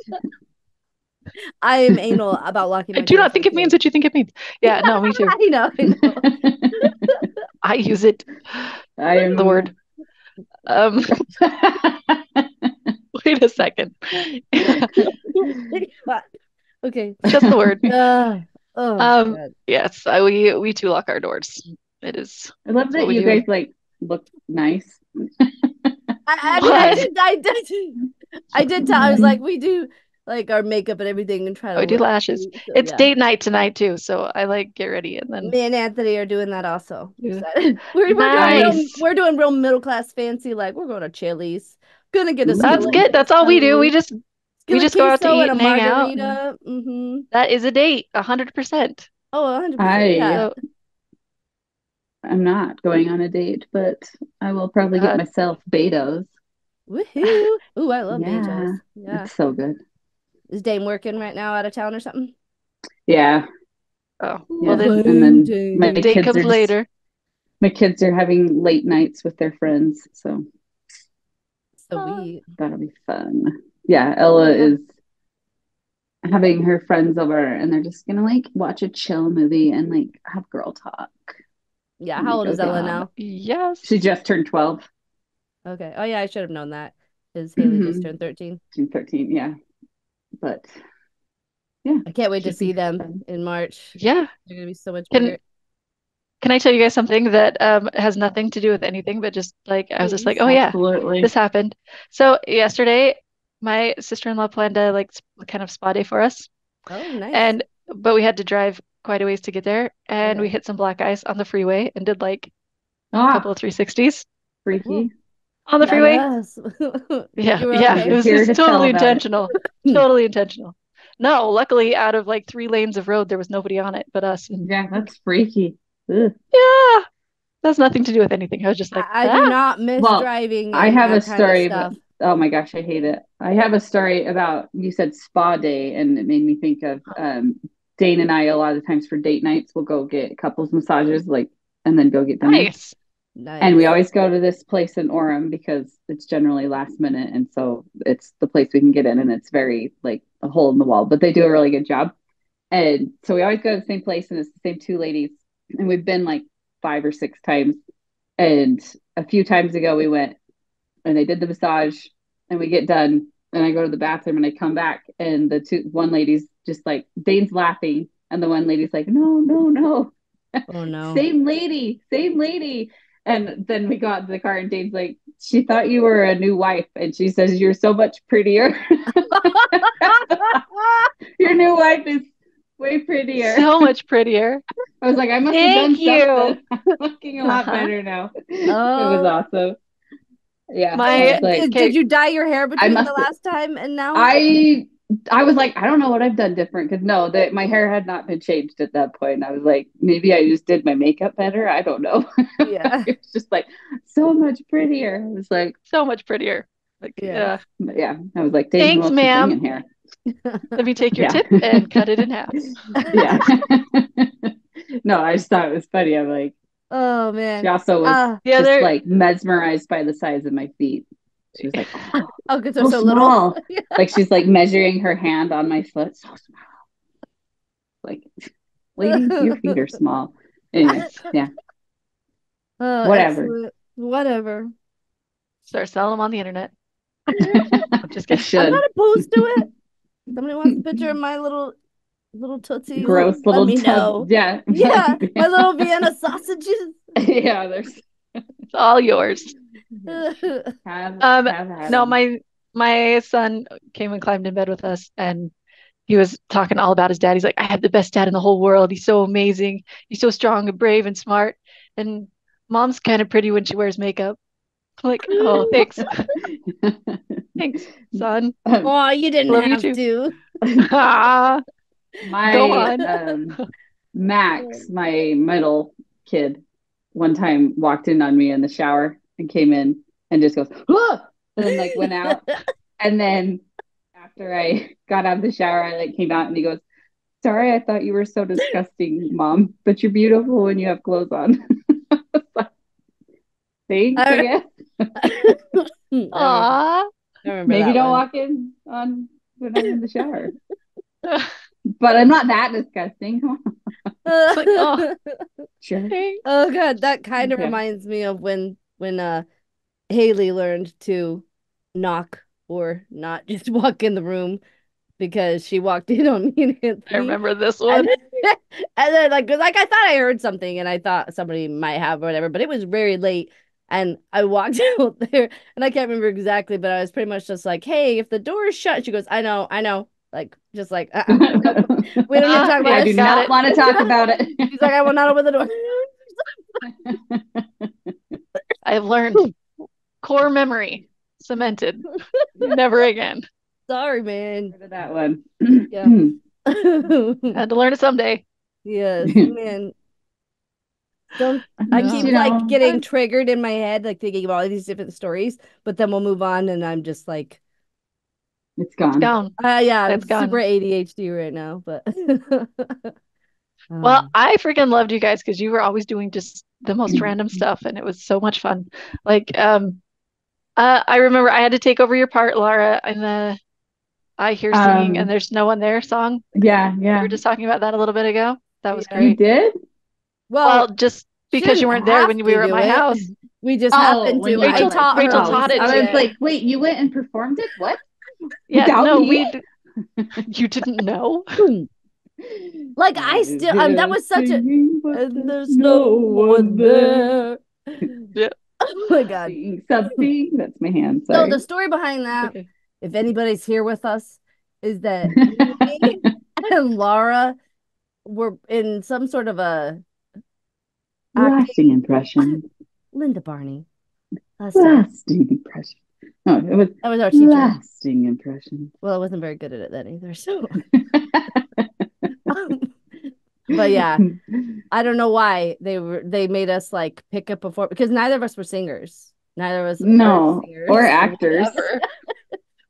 I am anal about locking I my do doors not though think it means too. what you think it means. Yeah, no, me too. I know. I use it, I the am. word. Um, wait a second. Okay. Just the word. Oh God. Yes, we too lock our doors. I love It's what that we you do. guys like look nice. I mean, What? I did tell. I was like, we do like our makeup and everything, and try Oh, to we do look lashes. cute. So It's yeah, date night tonight too, so I like get ready and then me and Anthony are doing that also. do. So, Nice. we're doing real middle class fancy. Like we're going to Chili's, gonna get a That's Ooh. good. That's all we do. We skillet just we just go out to queso and eat a and hang out. And margarita. Mm-hmm. that is a date, 100%. Oh, 100%. Yeah. I So, am not going on a date, but I will probably get uh, myself Beto's. Woohoo! Ooh, I love Yeah, Betos. Yeah. it's so good. Is Dame working right now out of town or something? Yeah, oh, well yeah. then And Dame, then the my date Dame. kids comes are just later. my kids are having late nights with their friends, so Sweet. that'll be fun. Yeah, Ella Yeah. is having her friends over and they're just gonna like watch a chill movie and like have girl talk. Yeah. I'm How like, old is Ella okay. now? She Yes. just turned 12. Okay. Oh yeah, I should have known that. Because Haley just Mhm. turned 13. She's 13, yeah. But yeah, I can't wait to should be see them fun. in March. Yeah. They're gonna be so much Can bigger. can I tell you guys something that has nothing to do with anything, but just like I was just like, Please. oh yeah, Absolutely. this happened. So yesterday my sister-in-law planned a like kind of spa day for us, Oh, nice. and but we had to drive quite a ways to get there, and we Okay. hit some black ice on the freeway and did like a couple Ah, of 360s Oh, freaky. on the freeway. badass. Yeah, You were yeah, it You're okay? was here it's to tell totally about it. intentional. Totally intentional. No, luckily out of like 3 lanes of road there was nobody on it but us and Yeah, that's freaky. Ugh. yeah, that's nothing to do with anything. I was just like, I do ah, not miss Well, driving I and have a that kind of story, but stuff. oh my gosh, I hate it. I have a story about you said spa day, and it made me think of Dane and I. A lot of times for date nights, we'll go get couples massages, like, and then go get dinner. nice. And we Nice. always go to this place in Orem because it's generally last minute, and so it's the place we can get in, and it's very like a hole in the wall. But they do a really good job, and so we always go to the same place, and it's the same two ladies, and we've been like 5 or 6 times. And a few times ago, we went and they did the massage, and we get done, and I go to the bathroom, and I come back, and one lady's just like Dane's laughing, and the one lady's like, no, no, no, Oh no. same lady, same lady. And then we got into the car, and Dane's like, she thought you were a new wife, and she says you're so much prettier. Your new wife is way prettier. So much prettier. I was like, I must have Thank done you. something. I'm looking a lot Uh-huh. better now. It was Oh, awesome. Yeah, I My was like, did okay, you dye your hair I between the must. last time and now? I I was like, I don't know what I've done different because no, that my hair had not been changed at that point. I was like, maybe I just did my makeup better. I don't know. Yeah. It was just like so much prettier. I was like, so much prettier. Like, Yeah. yeah, I was like, Dane, who thanks, else you ma'am. bringing here? Let me take your Yeah, tip and cut it in half. yeah. No, I just thought it was funny. I'm like, Oh she man. also was Uh, The just other, like mesmerized by the size of my feet. She was like, oh, oh, because they're so so little. small. Like she's like measuring her hand on my foot. So small. Like, lady, your feet are small. Anyway, yeah, Oh, whatever. excellent. Whatever. start selling them on the internet. I'm just I kidding. I'm should. not opposed to it. Somebody wants a picture of my little tootsies. Gross Let little me tub. know. Yeah. Yeah, my Yeah. little Vienna sausages. Yeah, there's It's all yours. have Um, have had no, them. my son came and climbed in bed with us, and he was talking all about his dad. He's like, I have the best dad in the whole world. He's so amazing. He's so strong and brave and smart. And mom's kind of pretty when she wears makeup. I'm like, oh, thanks. Thanks, son. Oh, you didn't Love you have too. to. Ah, go My on. Max, my middle kid, one time walked in on me in the shower and came in and just goes, "Ah!" And then like went out. And then after I got out of the shower, I like came out and he goes, sorry, I thought you were so disgusting, mom, but you're beautiful when you have clothes on. Thanks, I I, guess. Aw. I remember Maybe that don't one. walk in on when I'm in the shower. But I'm not that disgusting. It's like, oh, Sure. thanks. Oh God, that kind of Yeah. reminds me of when Haley learned to knock or not just walk in the room because she walked in on me and I Anthony. remember this And one. then, and then like I thought I heard something and I thought somebody might have or whatever, but it was very late and I walked out there and I can't remember exactly, but I was pretty much just like, hey, if the door is shut, she goes, I know. Like just like nope. We don't need to Ah, talk about I yep, do this. got not it. want to talk about it. She's like, I will not open the door. I've learned core memory cemented. Never again. Sorry, man. Rid of that one. Yeah. Had to learn it someday. Yes, man. Some I Just, No. keep like getting Fun. triggered in my head, like thinking of all these different stories, but then we'll move on and I'm just like, it's It's gone. gone. yeah, I'm It's super gone. ADHD right now, but Well, um, I freaking loved you guys because you were always doing just the most random stuff and it was so much fun. Like, I remember I had to take over your part, Laura, in the I Hear Singing and Um, There's No One There song. yeah, We yeah. were just talking about that a little bit ago. That was yeah. You great. did? Well, Well, just she because you didn't weren't there have when we to were at do my it. house. We just Oh, happened when to. we I were Rachel like, taught her Rachel how to taught it sing I to was it. me. like, wait, you went and performed it? What? Yeah, Without no, me? you didn't know. Like I I still that hear was such a singing, but and there's there's no no one one there. there. Yeah, Oh my God. Something. That's my hand. So the Sorry. story behind it's that okay. if anybody's here with us, is that me and Laura were in some sort of a Lasting acting. impression. Linda Barney. Stop. Lasting impression. No, it was That was our teacher. lasting impression. Well, I wasn't very good at it then either. So, but yeah, I don't know why they made us like pick up before because neither of us were singers. Neither of us are No, singers. or actors. Whatever.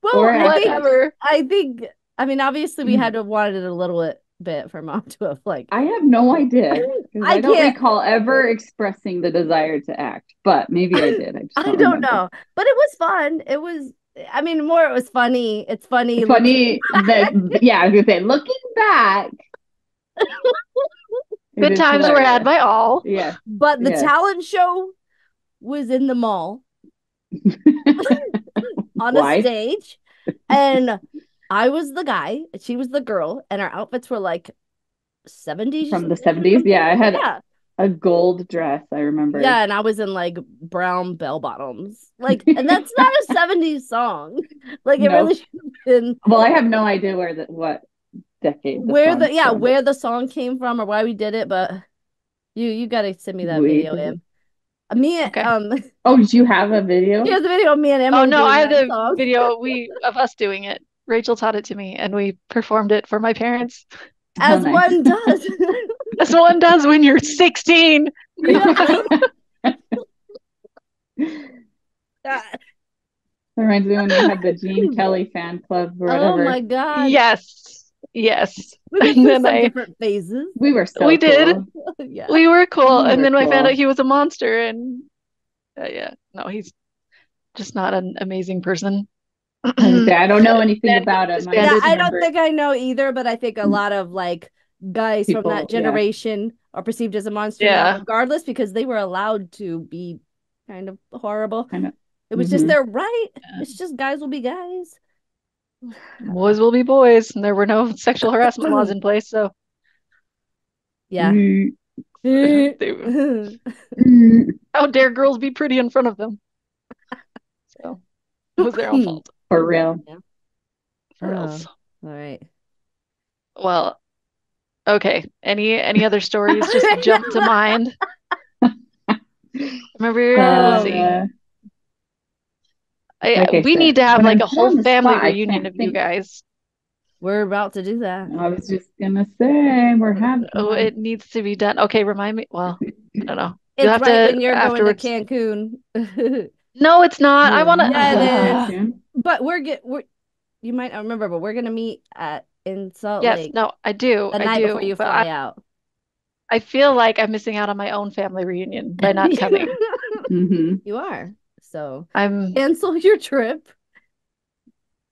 Well, Or Whatever. I think, I mean, obviously we had to have wanted it a little bit for mom to have like. I have no idea because I I don't can't. recall ever expressing the desire to act, but maybe I did. I just I don't don't remember. know, but it was fun. It was. I mean, more it was funny. It's funny. Funny that, yeah, I was gonna say, looking back, it Good is times were had hilarious. by all. Yeah, But the yes. talent show was in the mall on a Why? stage, and I was the guy, she was the girl, and our outfits were like 70s From the or 70s. Yeah, I something. had Yeah. a gold dress, I remember. Yeah, and I was in like brown bell bottoms. Like, and that's not a 70s song. Like it No. really should have been Well, I have no idea what decade the where song's from. where the song came from or why we did it, but you gotta send me that We video, did it. Em. Me Okay. Oh, did you have a video? here's the video of me and Oh Emily no, doing I have that the song. video of us doing it. Rachel taught it to me and we performed it for my parents. As nice. one does. As one does when you're 16. Yeah. That reminds me when we had the Gene Kelly fan club or Oh whatever. my God. Yes. Yes. We went And through then some different phases. We were so we did. cool. Yeah. We were cool. We And were then I found cool. out he was a monster and yeah. No, he's just not an amazing person. I was gonna say, I don't know anything about him. I Yeah, disbanded. just I don't remember think I know either, but I think a lot of like guys from people, that yeah. generation are perceived as a monster now, Yeah. regardless, because they were allowed to be kind of horrible. Kind of. It was just their right. It's just guys will be guys. Boys will be boys. And there were no sexual harassment laws in place, so Yeah. how dare girls be pretty in front of them? So it was their own fault. For real. Yeah. For else. All right. Well, okay. Any other stories just jump to mind? Remember, let's see. Like I we said, need to have when like I'm a put on whole the family spot, I reunion can't of you think. guys. We're about to do that. I was just gonna say we're having Oh, one. it needs to be done. Okay, remind me. Well, I don't know. It's You'll have right to when you're afterwards. going to Cancun. No, it's not. I want Yeah, it is. to. But we're you might not remember, but we're gonna meet in Salt Yes, Lake no, I do. the I night before do. you But fly out. I feel like I'm missing out on my own family reunion by not coming. You are. So I'm cancel your trip.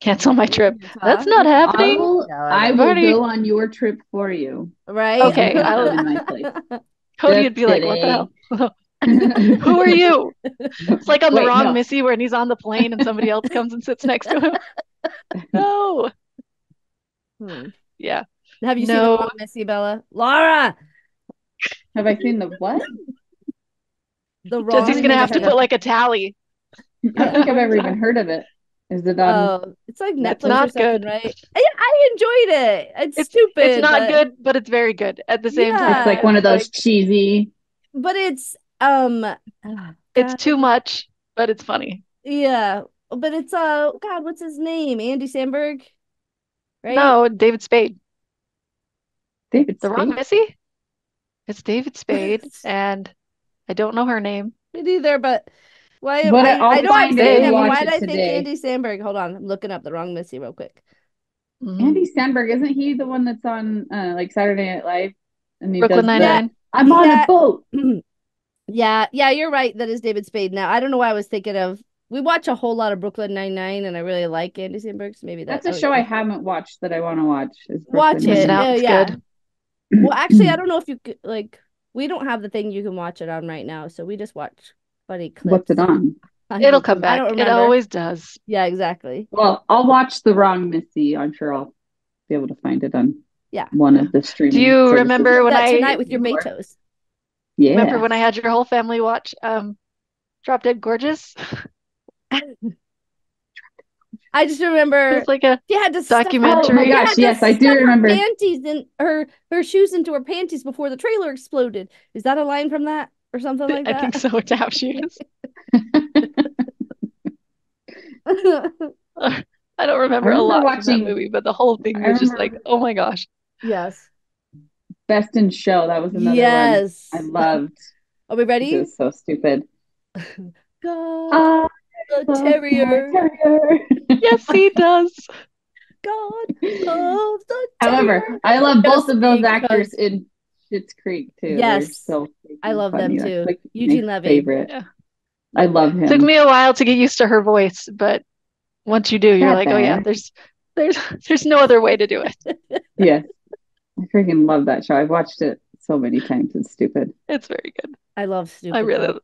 cancel my trip. Utah. That's not I happening. will. No, I know. will Already- go on your trip for you. Right? Okay, You can I'll- come in my place. Cody Just would be like, "What the hell? kidding. Who are you?" It's like on the Wait, wrong no. Missy when he's on the plane and somebody else comes and sits next to him. No. Yeah. Have you seen the No. wrong Missy, Bella? Laura! Have I seen the what? The wrong Jesse's gonna have to Missy. put like a tally. I don't think I've ever even heard of it. Is it on? Oh, it's like Netflix or not something, good. right? I enjoyed it. It's stupid. It's not but- good, but it's very good at the same time. It's like one of those cheesy. But it's It's too much, but it's funny. yeah. But it's God, what's his name? Andy Samberg, right? No, David Spade. David The wrong Spade. Missy? It's David Spade, and I don't know her name. Me neither, but why But I know I've find seen it him. and But watch why it did I think today. Andy Samberg? Hold on, I'm looking up the wrong Missy real quick. Andy Samberg, isn't he the one that's on like Saturday Night Live? And he Brooklyn does the, Nine-Nine. I'm on Yeah. a boat. Yeah, you're right. That is David Spade. Now I don't know why I was thinking of. We watch a whole lot of Brooklyn Nine-Nine, and I really like Andy Samberg. So maybe That's a show I haven't watched that I want to watch. Is Watch Brooklyn it. Missing out. Nine-Nine. It's Yeah. good. Well, actually, I don't know if you could like. We don't have the thing you can watch it on right now, so we just watch funny clips. What's it on? It'll come I back. don't It remember. always does. Yeah, exactly. Well, I'll watch The Wrong Missy. I'm sure I'll be able to find it on Yeah. one of the streaming. Do you services. remember when That I tonight with your More. Betos. Yeah. remember when I had your whole family watch Drop Dead Gorgeous? I just It remember was like a she had to stuff. Oh my documentary. gosh, She had to yes, I do stuff her remember. panties in her shoes into her panties before the trailer exploded. Is that a line from that or something like I think that? so. Tap shoes. I don't I remember a remember lot from that watching, movie, but the whole thing I was just like, remember oh my gosh. Yes. Best in Show. That was another one I Yes. loved Are we because it ready? was so stupid. God, I the love my terrier. terrier. Yes, he does. God of the However, terrier. I love both Just of those actors because. in Schitt's Creek too. They're Yes, so I freaking love them funny. That's too. like my Eugene Levy. favorite. Yeah. I love Took him. me a while to get used to her voice, but once you do, Not you're that like, oh yeah, bad. there's there's no other way to do it. Yes, I freaking love that show. I've watched it so many times. It's stupid. It's very good. I love I stupid though. really,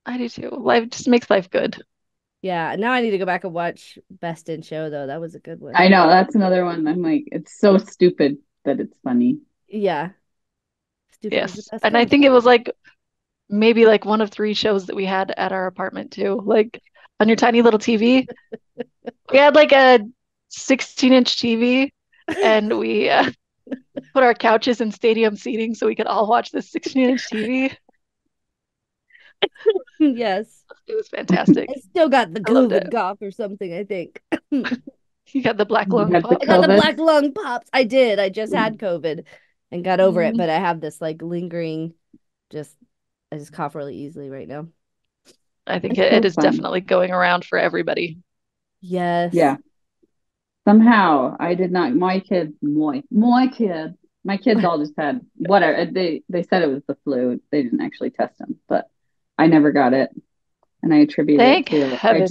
I do too. Life just makes life good. Yeah, now I need to go back and watch Best in Show though. That was a good one. I know that's another one. I'm like, it's so stupid that it's funny. Yeah, stupid is the Yes. best And I kind of think it funny. was like maybe like one of three shows that we had at our apartment too. Like on your tiny little TV, we had like a 16-inch TV and we put our couches in stadium seating so we could all watch this 16-inch TV. Yes, It was fantastic. I still got the I loved COVID it. cough or something, I think. You got the black You lung had the I got the pops. COVID. black lung pops. I did. I just had COVID and got over it, Mhm. but I have this like lingering, just I just cough really easily right now. I think It's it so is fun. definitely going around for everybody. Yes. Yeah. Somehow I did not. My kids all just had whatever. They said it was the flu. They didn't actually test them, but I never got it, and I attribute it Thank to heavens.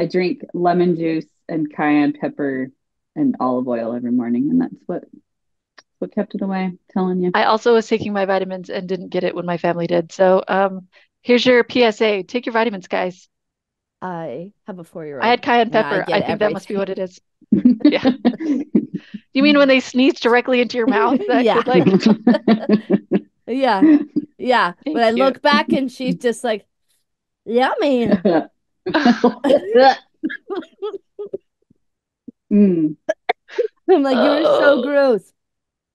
I drink lemon juice and cayenne pepper and olive oil every morning, and that's what kept it away. I'm telling you. I also was taking my vitamins and didn't get it when my family did. So, here's your PSA. Take your vitamins, guys. I have a I 4-year-old had cayenne and I pepper. I get think that must be what everything. it is. Yeah. You mean when they sneeze directly into your mouth? That Yeah. could like Yeah. Yeah. But I thank you. look back and she's just like, yummy. Mm. I'm like, you're so Oh, gross.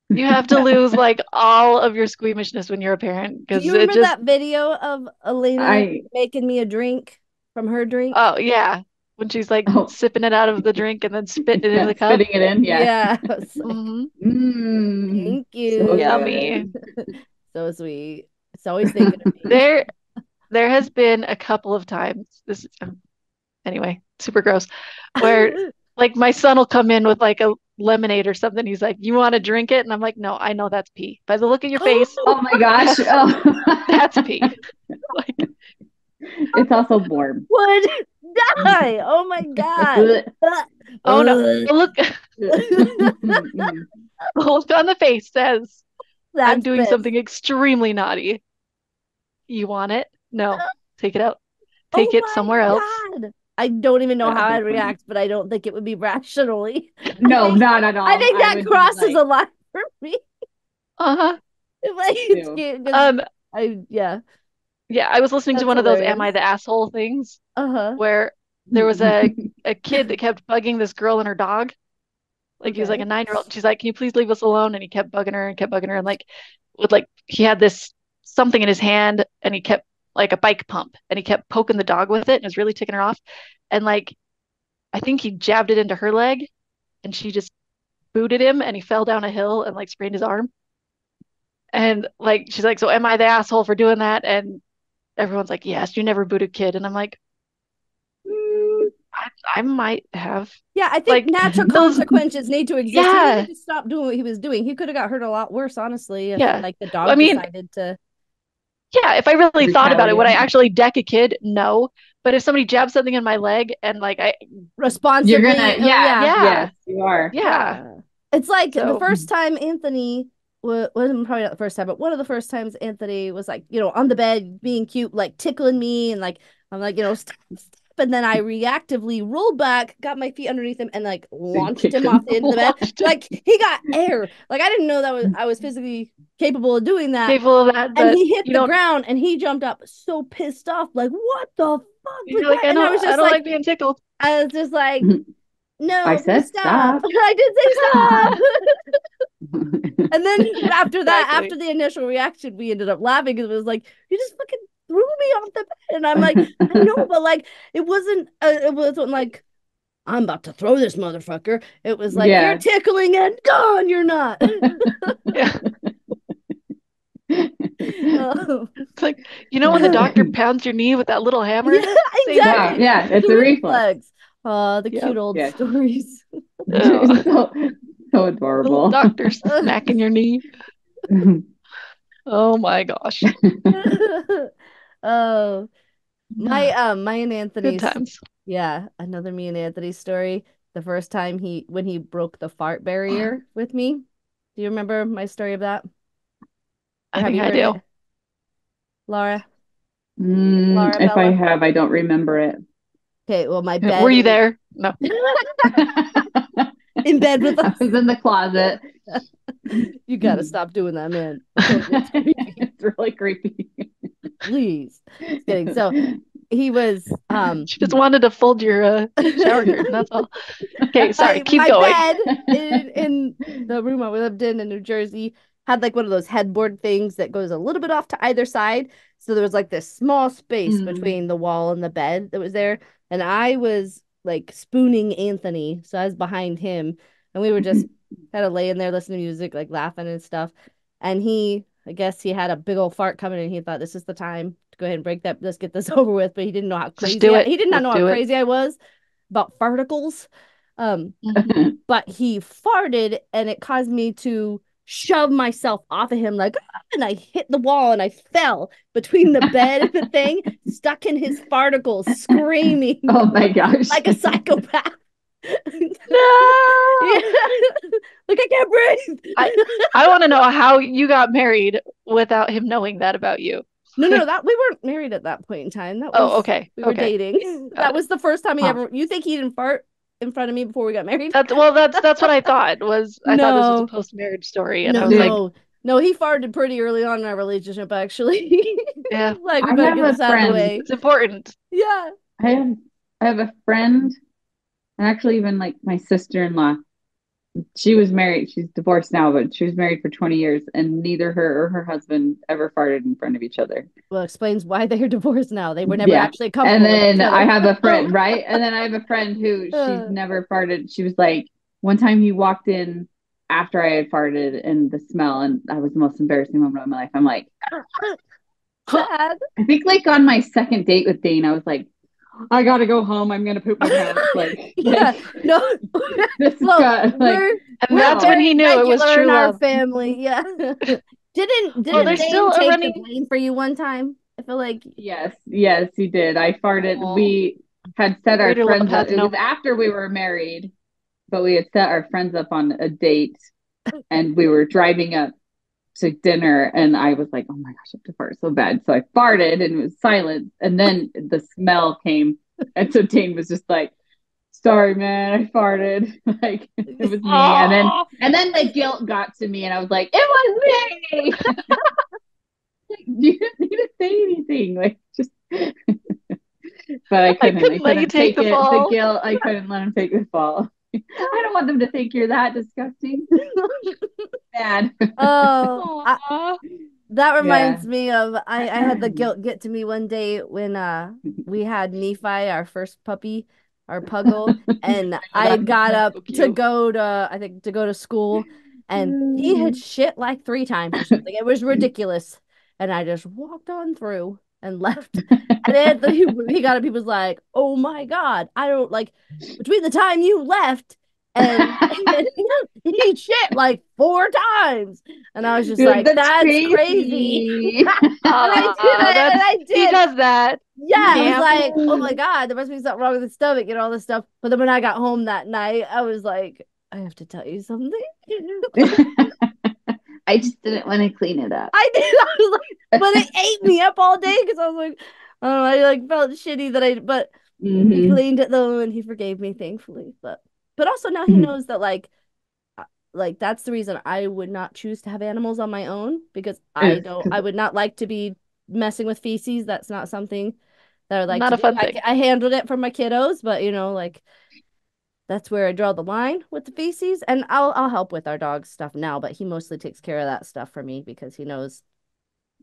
you have to lose like all of your squeamishness when you're a parent Do because you it remember just that video of Elena I making me a drink from her drink? oh yeah. When she's like oh sipping it out of the drink and then spitting it into yeah, the cup. spitting it in. Yes. Yeah. I was like, Hmm. Mm. thank So you. Yummy. good. So sweet. It's always thinking of me. There there has been a couple of times this anyway, super gross, where like my son will come in with like a lemonade or something. He's like, "You want to drink it?" And I'm like, "No, I know that's pee. By the look at your face, Oh my gosh. that's that's Oh. pee." Like, It's also warm. Would die. Oh my God. oh no, Ugh. the look Mm. the look on the face says, "I'm That's doing this. something extremely naughty. You want it? No, take it out. Take Oh it my somewhere else." God. I don't even know That's how so I'd funny. react, but I don't think it would be rationally. I No, think not at I all. think I that would be crosses a like, line for me. Uh-huh. Like it's ew. cute because Um, yeah, yeah, I was listening to that's one of those "Am I hilarious. the asshole" things Uh-huh. where there was a kid that kept bugging this girl and her dog. Like he was like a Okay. 9-year-old. She's like, "Can you please leave us alone?" And he kept bugging her and kept bugging her and like with like he had this something in his hand and he kept like a bike pump and he kept poking the dog with it and it was really ticking her off. And like I think he jabbed it into her leg and she just booted him and he fell down a hill and like sprained his arm. And like she's like, "So am I the asshole for doing that?" And everyone's like, "Yes, you never boot a kid." And I'm like, I might have. Yeah, I think Like natural those, consequences need to exist. He needed yeah, to stop doing what he was doing. He could have got hurt a lot worse, honestly, if yeah. like the I dog mean, decided to yeah, if I really thought about it, would I Retaliate. actually deck a kid? No. But if somebody jabs something in my leg and like You're responsibly. gonna, Oh yeah, yeah, yeah, yes, you are. yeah. yeah. It's like the So first time Anthony wasn't probably not the first time, but one of the first times Anthony was like, on the bed being cute, like tickling me, and like I'm like, stop, stop. And then I reactively rolled back, got my feet underneath him, and like And launched kicked him off him. the end of the bed. watched it, Like he got air. Like I didn't know that I was physically capable of doing that. capable of that, And but he hit you the don't. ground and he jumped up so pissed off, like, what the fuck? You're Like like, what? And I was I just don't like, like being tickled. I was just like, I no, please said stop. stop. I did say stop. And then after that, after Exactly. the initial reaction, we ended up laughing because it was like, you just fucking threw me off the bed. And I'm like, I know, but like, it wasn't like, I'm about to throw this motherfucker. It was like, you're Yeah. tickling and gone, you're not. Yeah. Oh. It's like, when the doctor pounds your knee with that little hammer? Yeah, Same Yeah, exactly. thing. yeah, It's it's a a reflex. reflex. The cute Yep. old Yes. stories. Oh, So little adorable. doctor smacking your knee. Oh my gosh. Oh, my and Good Anthony's, times. yeah, another me and Anthony story. The first time when he broke the fart barrier with me. Do you remember my story of that? Or I have think you I heard do. it, Laura? Laura If I Bella? have, I don't remember it. Okay, well, my Were bed you in there? No. in bed with I us. was in the closet. You gotta stop doing that, man. I'm telling you, it's creepy. It's really creepy. Please. Just kidding. So he was She just wanted to fold your shower curtain. That's all. Okay, sorry. Keep my going. bed in the room I lived in New Jersey had like one of those headboard things that goes a little bit off to either side. So there was like this small space Mm. between the wall and the bed that was there. And I was like spooning Anthony. So I was behind him. And we were just kind of laying there listening to music, like laughing and stuff. And I guess he had a big old fart coming and he thought this is the time to go ahead and break that. Let's get this over with. But he didn't know how Just crazy do it. he did not Just know how do it. crazy I was about farticles. Um, Mhm. but he farted and it caused me to shove myself off of him like "Ah," and I hit the wall and I fell between the bed and the thing, stuck in his farticles, screaming Oh my gosh. like a psychopath. Yeah. No. Like I can't breathe. I I want to know how you got married without him knowing that about you. No, that we weren't married at that point in time. That Oh, was okay. we were Okay. dating. Got That it. was the first time he Huh. ever. You think he didn't fart in front of me before we got married? That's what I thought was I thought this was a No, post-marriage story and I no, was like, Dude, no, no. He farted pretty early on in our relationship, actually. yeah, Like, we I better have get a this out of the friend. way. it's important. Yeah. I have I have a friend, and actually even like my sister-in-law. She was married. She's divorced now, but she was married for 20 years, and neither her or her husband ever farted in front of each other. Well, explains why they're divorced now. They were never Yeah. actually And comfortable with each then I other. have a Oh. friend, right? And then I have a friend who she's Uh, never farted. She was like, one time he walked in after I had farted and the smell, and that was the most embarrassing moment of my life. I'm like, sad. I think like on my second date with Dane, I was like, I gotta go home. I'm gonna poop my pants. Yeah. No. This is Well, got like, And we're that's when no. he very knew it was regular in true our love. family. Yeah. Well, Didn't there's Dane still a take the running. blame for you one time? I feel like Yes, he did. I farted. Oh, We had set our greater love friends up. has It no was memory. after we were married, but we had set our friends up on a date and we were driving up to dinner and I was like, oh my gosh, I have to fart so bad. So I farted and it was silent. And then the smell came. And so Dane was just like, sorry, man, I farted. Like it was me. And then Oh, and then the guilt got to me and I was like, it was me. You didn't need to say anything. Like just but I I couldn't. I couldn't let you couldn't take take the it. The fall. guilt. I couldn't let him take the fall. I don't want them to think you're that disgusting. Bad. oh, Aw. that Yeah. reminds me of I had the guilt get to me one day when we had Nephi, our first puppy, our puggle, and I got up So to cute. go to I think to go to school and he had shit like 3 times or something. It was ridiculous. And I just walked on through and left. And then he got up, he was like, "Oh my God, I don't like between the time you left and he shit like 4 times." And I was just You're like, like, that's that's crazy. crazy. And I He did. does that. Yeah, I was Camp. like, oh my God, there must be something wrong with his stomach and all this stuff. But then when I got home that night, I was like, I have to tell you something. I just didn't want to clean it up. I did. I was like, but it ate me up all day because I was like, I don't know, I like felt shitty that but he Hmm. cleaned it though and he forgave me, thankfully. But also now he knows that like that's the reason I would not choose to have animals on my own because It's I would not like to be messing with feces. That's not something that I like Not to a do. fun thing. I handled it for my kiddos, but like that's where I draw the line with the feces. And I'll help with our dog stuff now, but he mostly takes care of that stuff for me because he knows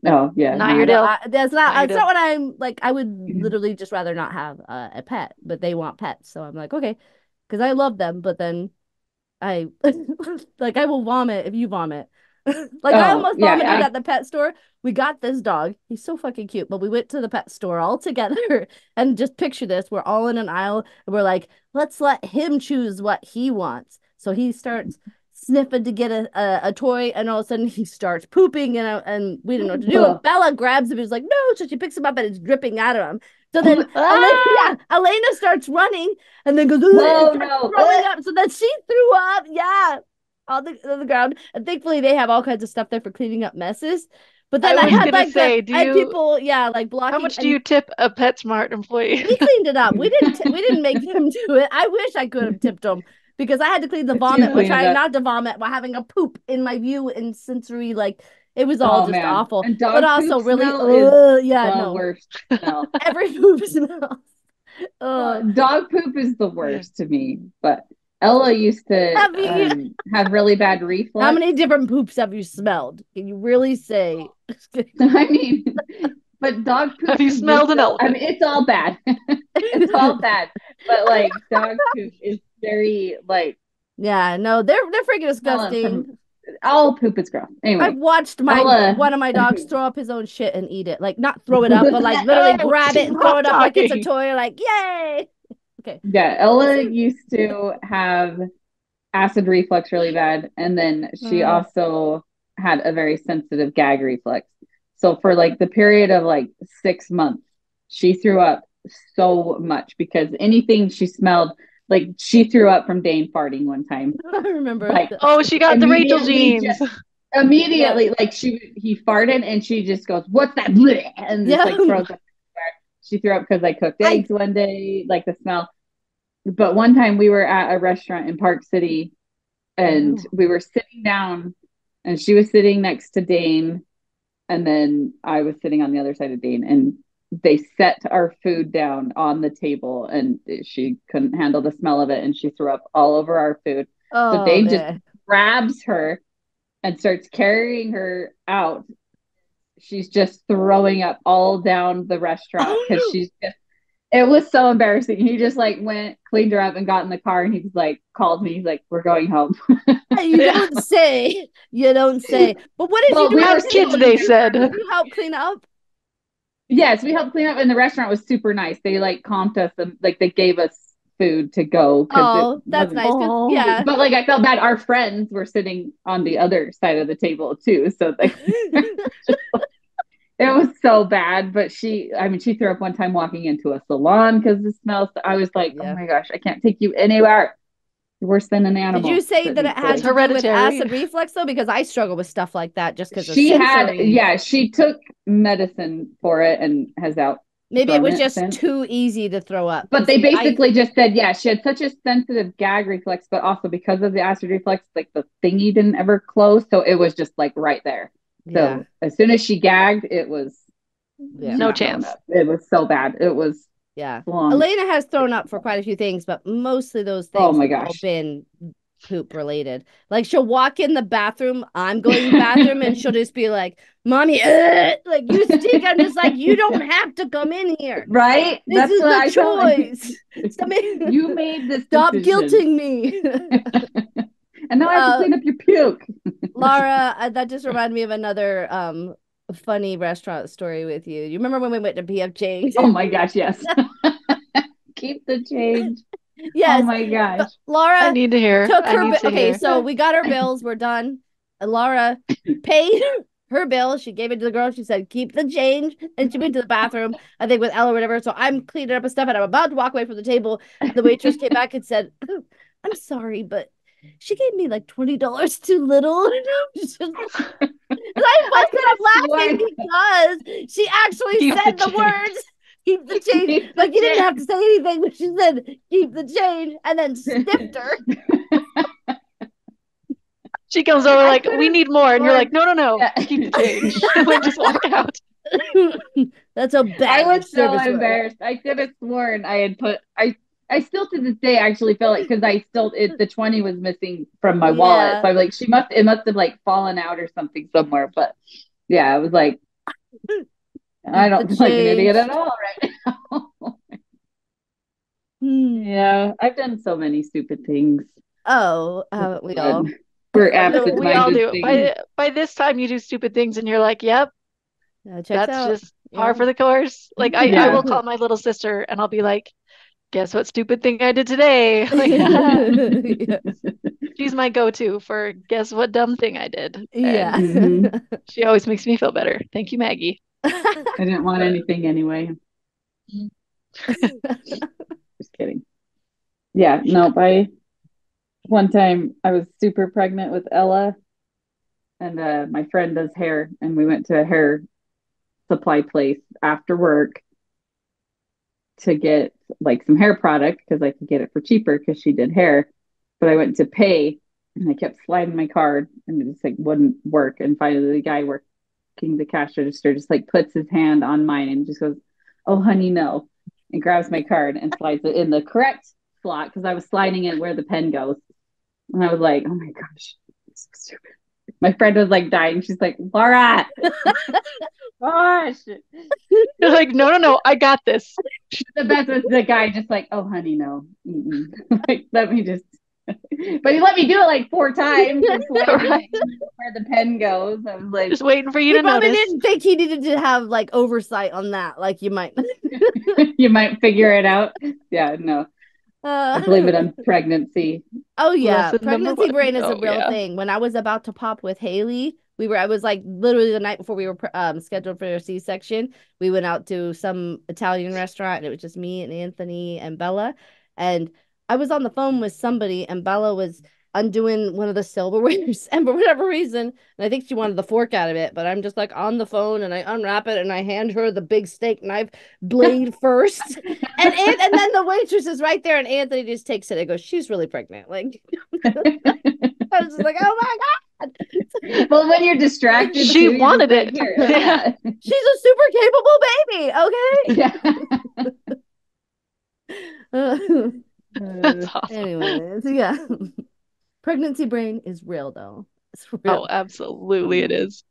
Oh yeah. Not your deal. that's Not your not deal. what I'm like. I would literally just rather not have a pet, but they want pets, so I'm like, okay, because I love them, but then I like I will vomit if you vomit. Like I Oh almost yeah. vomited at the pet store. We got this dog. He's so fucking cute, but we went to the pet store all together and just picture this. We're all in an aisle and we're like, let's let him choose what he wants. So he starts sniffing to get a toy, and all of a sudden he starts pooping, and we didn't know what to do. And Bella grabs him. He's like, no. So she picks him up and it's dripping out of him. So then Ah! Elena starts running and then goes, "Ugh," and Oh starts no. throwing up. So then she threw up. Yeah. On the ground. And thankfully they have all kinds of stuff there for cleaning up messes. But I then I was had gonna like say, I had people, yeah, like how blocking, much do and you tip a PetSmart employee? we cleaned it up. We didn't make them do it. I wish I could have tipped them because I had to clean the You vomit while clean it trying up. not to vomit while having a poop in my view and sensory, like it was all Oh just man. awful. And But dog poop also really, smell is yeah, the no. worst smell. Every poop smells. Dog poop is the Man. worst to me. But Ella used to Have you have really bad how reflux. many different poops have you smelled? Can you really say? I mean, but dog poop Have you is just smelled an so, I mean, elephant? it's all bad. It's all bad. But like dog poop is very like Yeah, no, they're freaking smell it from disgusting. all poop is gross. I've Anyway, watched my Ella one of my dogs throw up his own shit and eat it. Like not throw it up, but like literally Oh, grab it and throw stop it up like it's a talking. toy, like yay. Okay. yeah, Ella used to have acid reflux really bad. And then she Uh, also had a very sensitive gag reflex. So for like the period of like 6 months, she threw up so much because anything she smelled, like she threw up from Dane farting one time. I remember Like that. oh, she got the Rachel immediately genes. just Yeah. immediately like he farted and she just goes, "What's that?" And just Yeah. like throws up. She threw up because I cooked I eggs one day, like the smell. But one time we were at a restaurant in Park City and Ew. we were sitting down and she was sitting next to Dane and then I was sitting on the other side of Dane and they set our food down on the table and she couldn't handle the smell of it and she threw up all over our food. So oh Dane just man. grabs her and starts carrying her out. She's just throwing up all down the restaurant because Oh she's just it was so embarrassing. He just like went, cleaned her up, and got in the car. And he was like, called me. He's like, "We're going home." no. You Yeah. don't say. You don't say. But what did you Well, do we Have were after kids, still they there for said. a did little. you help clean up? Yes, we helped clean up, and the restaurant was super nice. They like comped us, and like they gave us food to go because it Oh, that's wasn't. nice. Cause Oh. yeah. But like I felt bad. Our friends were sitting on the other side of the table too, so like it was so bad. But I mean, she threw up one time walking into a salon because the smell. I was like, oh Yeah. my gosh, I can't take you anywhere. You're worse than an Did you animal. say But that it It's had to do with hereditary. acid reflux though? Because I struggle with stuff like that just because of she had, sensory. yeah, she took medicine for it and has Maybe it outgrown was it just since. too easy to throw up. But Because they see, I basically just said, yeah, she had such a sensitive gag reflex, but also because of the acid reflex, like the thingy didn't ever close. So it was just like right there. yeah, So as soon as she gagged, it was yeah, No not going chance. up. It was so bad. It was yeah. long. Elena has thrown up for quite a few things, but mostly those Oh things my have all gosh. been poop related. Like she'll walk in the bathroom, I'm going to the bathroom, and she'll just be like, "Mommy, like you stink." I'm just like, you don't have to come in here. Right? This That's is what the I tell choice. Stop, you made this stop decision. guilting me. And now I have to uh, clean up your puke. Laura, that just reminded me of another funny restaurant story with you. You remember when we went to PF Chang's? Oh my gosh, yes. Keep the change. Oh Yes. my gosh. I Laura need to hear. took I her need to okay, hear. so we got our bills, we're done. And Laura paid her bill. She gave it to the girl. She said, "Keep the change." And she went to the bathroom, I think with Ella or whatever. So I'm cleaning up and stuff, and I'm about to walk away from the table. And the waitress came back and said, "I'm sorry, but she gave me like $20 too little." And I I busted could up have laughing sworn because she actually Keep the said the change. words, "Keep the change." keep the Like you didn't have to change. say anything, but she said, "Keep the change," and then sniffed her. She comes over I like, could we have need more. And you're sworn. like, no, no, no. Yeah. Keep the change. And then just walk out. That's a I bad was so service word. embarrassed. I could have sworn I had put I still to this day actually feel like because I still the 20 was missing from my wallet. Yeah. So I'm like, it must have like fallen out or something somewhere. But yeah, I was like, I The don't feel like an idiot change. at all right now. Hmm. Yeah, I've done so many stupid things. Oh, haven't we But all? for No, we all absent-minded do. things. By this time, you do stupid things, and you're like, "Yep, Checks that's out. just par Yeah. for the course." Like I Yeah. will call my little sister, and I'll be like, "Guess what stupid thing I did today?" Like, Yes. she's my go-to for guess what dumb thing I did, Yeah. and Hmm. she always makes me feel better. Thank you, Maggie. I didn't want anything anyway. Just kidding. Yeah, no, by one time I was super pregnant with Ella and my friend does hair and we went to a hair supply place after work to get like some hair product because I could get it for cheaper because she did hair. But I went to pay and I kept sliding my card and it just like wouldn't work. And finally the guy working the cash register just like puts his hand on mine and just goes, "Oh honey, no," and grabs my card and slides it in the correct slot because I was sliding it where the pen goes. And I was like, "Oh my gosh, so stupid." My friend was like dying. She's like, "Laura, gosh." You're like, "No, no, no, I got this." The best was the guy just like, "Oh, honey, no." Mm-mm. Like, let me just, but he let me do it like 4 times of sliding Right? it where the pen goes. I was like, Just waiting for you He to probably notice. didn't think he needed to have like oversight on that. Like you might. you might figure it out. Yeah, no, I blame it Uh, on pregnancy. Oh yeah, Lesson number pregnancy one. brain is a Oh real yeah. thing. When I was about to pop with Haley, I was like literally the night before we were scheduled for a C-section. We went out to some Italian restaurant and it was just me and Anthony and Bella. And I was on the phone with somebody and Bella was undoing one of the silverwares and for whatever reason, and I think she wanted the fork out of it, but I'm just like on the phone and I unwrap it and I hand her the big steak knife blade first. And then the waitress is right there, and Anthony just takes it and goes, "She's really pregnant." Like I was just like, "Oh my god, Well, when you're distracted She too, you're just wanted like, it. "Here, Yeah. yeah, she's a super capable baby." yeah." Okay. That's awesome. Anyways, yeah, pregnancy brain is real though. It's Oh, real. absolutely it is.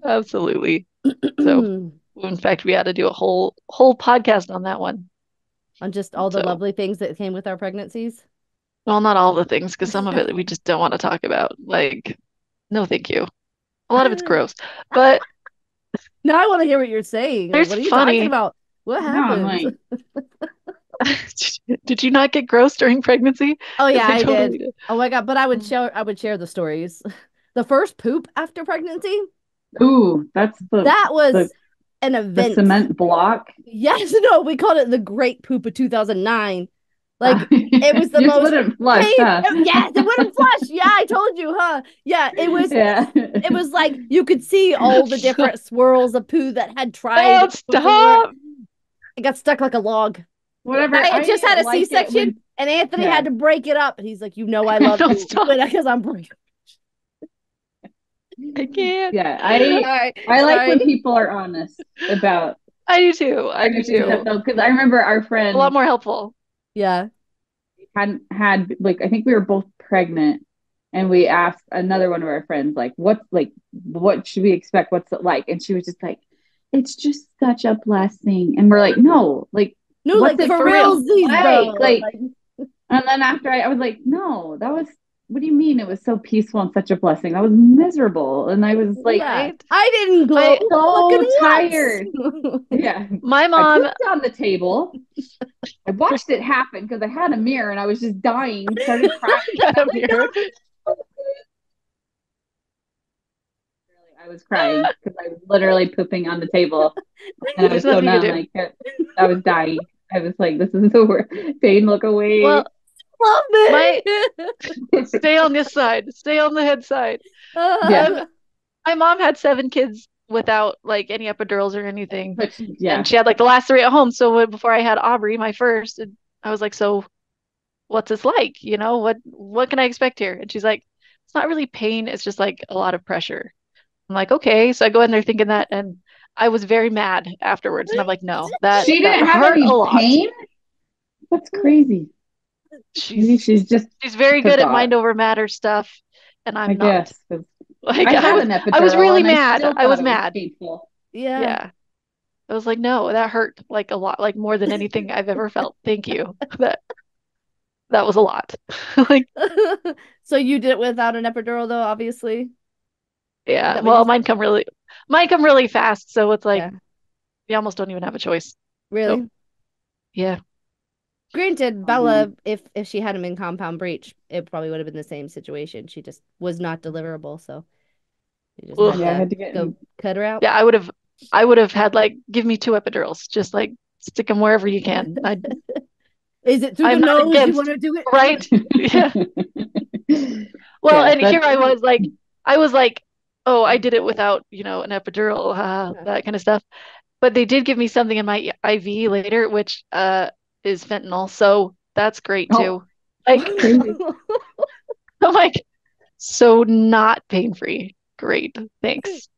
Absolutely. So, in fact, we had to do a whole podcast on that one. On just all the So, lovely things that came with our pregnancies. well, not all the things, because some of it we just don't want to talk about. Like, no, thank you. A lot of it's gross, but Now I want to hear what you're saying. Like, there's what are you talking funny. about? What No, I'm happens? like, Did you not get gross during pregnancy? Oh yeah, Because I I did. totally did. Oh my God, but I would share the stories. The first poop after pregnancy, ooh, that's that the was an the event. cement block. Yes, no, we called it the Great Poop of 2009. Like it was the Yours most wouldn't flush, pain. huh? Yes, it wouldn't flush. Yeah, I told you, huh? Yeah, Yeah. it was like you could see all the different swirls of poo that had tried Oh, before. stop! It got stuck like a log. Whatever. I had just I had a like it C-section when, and Anthony yeah. had to break it up. And he's like, I love Don't you. stop. Because I'm breaking. I can't. Yeah, Sorry. I like when Sorry. people are honest about I do too. I do pregnancy stuff too. though, because I remember our A lot friend more helpful. Yeah. hadn't had like I think we were both pregnant, and we asked another one of our friends what should we expect? What's it like? And she was just like, "It's just such a blessing," and we're like, "No, like, No, what's like it for For real. realsies like? though. Like." And then after I was like, "No, that was." What do you mean it was so peaceful and such a blessing? That was miserable. And I was like Yeah. Right? I didn't glow My so fucking tired. once. Yeah. my I mom pooped on the table. I watched it happen because I had a mirror and I was just dying, started crying. got I a was like, mirror. "Oh." I was crying because I was literally pooping on the table and I There's was so nothing to numb. do. I was dying. I was like, this is the worst. Pain, look Well, away. Love my it. stay on this side. Stay on the head side. Yeah. Um, my mom had 7 kids without like any epidurals or anything, But and yeah. she had like the last 3 at home. So before I had Aubrey, my first, and I was like, "So what's this like? What can I expect here?" And she's like, "It's not really pain. It's just like a lot of pressure." I'm like, "Okay." So I go in there thinking that, and I was very mad afterwards, and I'm like, no, that She that didn't have hurt a any lot. pain? That's crazy. Maybe She's she's just she's very good at forgot, mind over matter stuff, and I I'm not. guess. 'Cause Like I had an I was epidural really and I mad. still I thought was it was mad. painful. Yeah. Yeah. I was like, no, that hurt like a lot, like more than anything I've ever felt. Thank you. That was a lot. Like, So you did it without an epidural though, obviously. Is yeah. that what you Well, said? mine come really fast, so it's like Yeah. you almost don't even have a choice. So Really? yeah. Granted, Oh man. Bella, if she hadn't been compound breech, it probably would have been the same situation. She just was not deliverable, so you just had Ugh. Yeah, I to had to get go in. cut her out. Yeah, I would have had like give me two epidurals, just like stick them wherever you can. Is it through the I'm not nose? You want against, to do it? right? Yeah. Well, Yeah, and here I was like, oh, I did it without, an epidural, Yeah. that kind of stuff. But they did give me something in my IV later, which is fentanyl, so that's great Oh, too. Like crazy. I'm like, so not pain-free. Great. Thanks.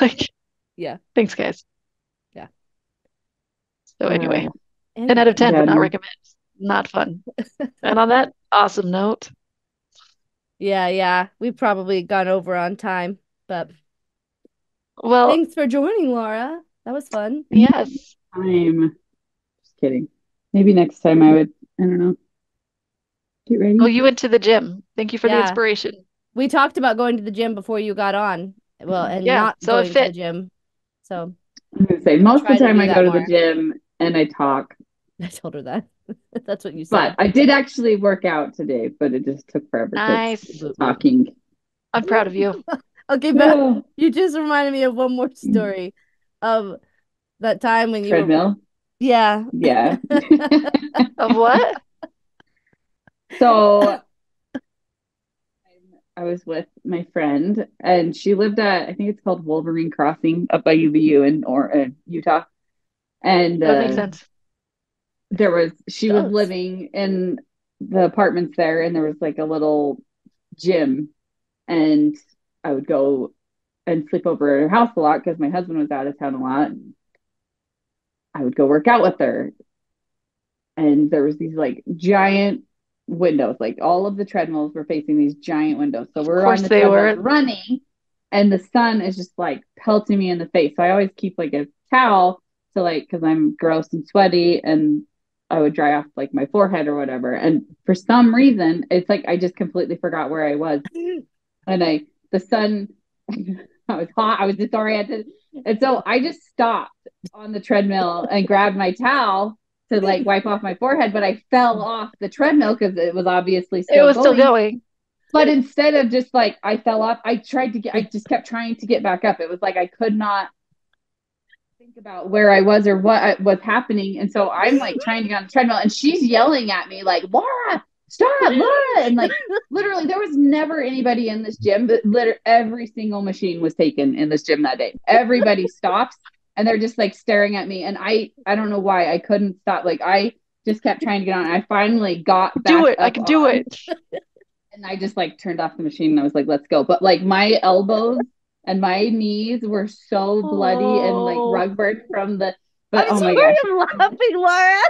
Like, Yeah. thanks, guys. Yeah. So anyway, 10 out of Anyway. 10 Yeah, would not no. recommend. Not fun. And on that awesome note, Yeah, yeah. We've probably gone over on time, but well, thanks for joining, Laura. That was fun. yes. I'm just kidding. Maybe next time I would, I don't know, get Oh, ready. you went to the gym. Thank you for the Yeah. inspiration. We talked about going to the gym before you got on. Well, and Yeah, not so it going to the fit. gym. So I'm gonna say we're gonna most of try the to time do I that go to the more. gym and I talk, I told her that. That's what you but said. I did actually work out today, but it just took forever because Nice. Boot boot. talking. I'm proud of you. Okay, but Oh, you just reminded me of one more story of that time when you were, treadmill. yeah. Yeah. Of what? So I was with my friend and she lived at, I think it's called Wolverine Crossing up by UVU in Utah. And That makes sense. she was Does. living in the apartments there and there was like a little gym and I would go and sleep over at her house a lot because my husband was out of town a lot. I would go work out with her. And there was these like giant windows, like all of the treadmills were facing these giant windows. So Of we're on course the they treadmills were. running and the sun is just like pelting me in the face. So I always keep like a towel to like because I'm gross and sweaty and I would dry off like my forehead or whatever. And for some reason, it's like I just completely forgot where I was. And the sun, I was hot, I was disoriented. And so I just stopped on the treadmill and grabbed my towel to like wipe off my forehead, but I fell off the treadmill because it was obviously It still was still going. going. But instead of just like I fell off, I just kept trying to get back up. It was like I could not think about where I was or what was happening. And so I'm like trying to get on the treadmill and she's yelling at me like, Laura, stop, Laura. And like literally there was never anybody in this gym, but literally every single machine was taken in this gym that day. Everybody stops and they're just like staring at me. And I don't know why I couldn't stop. Like I just kept trying to get on. I finally got Do back it. I up can do on it. and I just like turned off the machine and I was like, let's go. But like my elbows and my knees were so bloody and like Oh, rug burn from the, but I'm oh my sorry gosh. I'm laughing, Laura.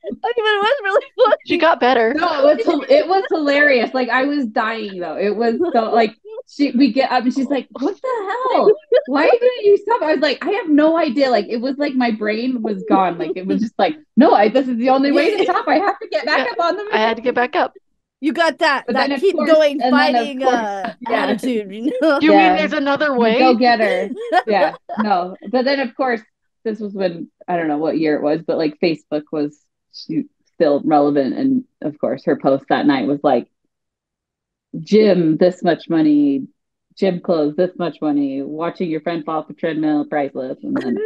Okay, but it was really she funny. got better. No, it was hilarious. Like I was dying though. It was so like we get up and she's like, what the hell? Why didn't you stop? I was like, I have no idea. Like it was like my brain was gone. Like it was just like, no, this is the only way to stop. I have to get back Yeah, up on the I had to get machine. back up. You got that But then of keep course, going and then of fighting course, yeah. attitude, you know? You mean Yeah, there's another the go way? getter. Yeah, no. But then, of course, this was when I don't know what year it was, but like Facebook was still relevant. And of course, her post that night was like, gym, this much money, gym clothes, this much money, watching your friend fall off a treadmill, priceless. And then,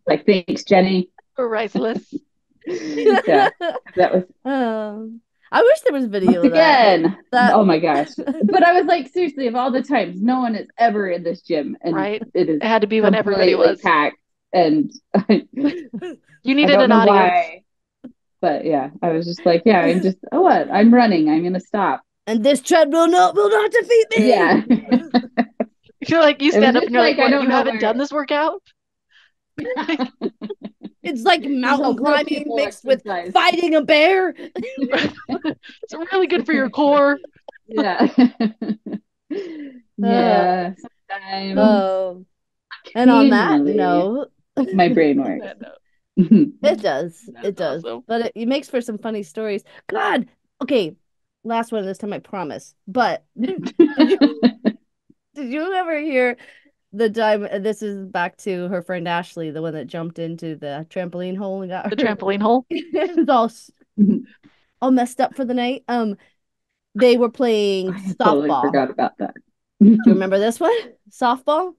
like, thanks, Jenny. Priceless. Yeah, that was I wish there was once video of that. again. That Oh my gosh. But I was like, seriously, of all the times, no one is ever in this gym and Right? it is It had to be when everybody completely was. packed. And You I needed don't an know audience. why, but yeah, I was just like, yeah, what? I'm running. I'm gonna stop. and this treadmill will not defeat me. Yeah. You're like, you It was stand up just and you're like, like I what, don't you know haven't done where. this workout? It's like mountain No, real climbing people mixed with exercise. fighting a bear. It's really good for your core. Yeah. Uh, Yeah. Sometimes, oh, and on that occasionally, note, my it brain works. I know. does. It That's does. awesome. But it makes for some funny stories. God. Okay. Last one this time, I promise. But did you ever hear the time? This is back to her friend Ashley, the one that jumped into the trampoline hole and got The hurt. trampoline hole. It was all messed up for the night. They were playing I totally softball. forgot about that. Do you remember this one? Softball?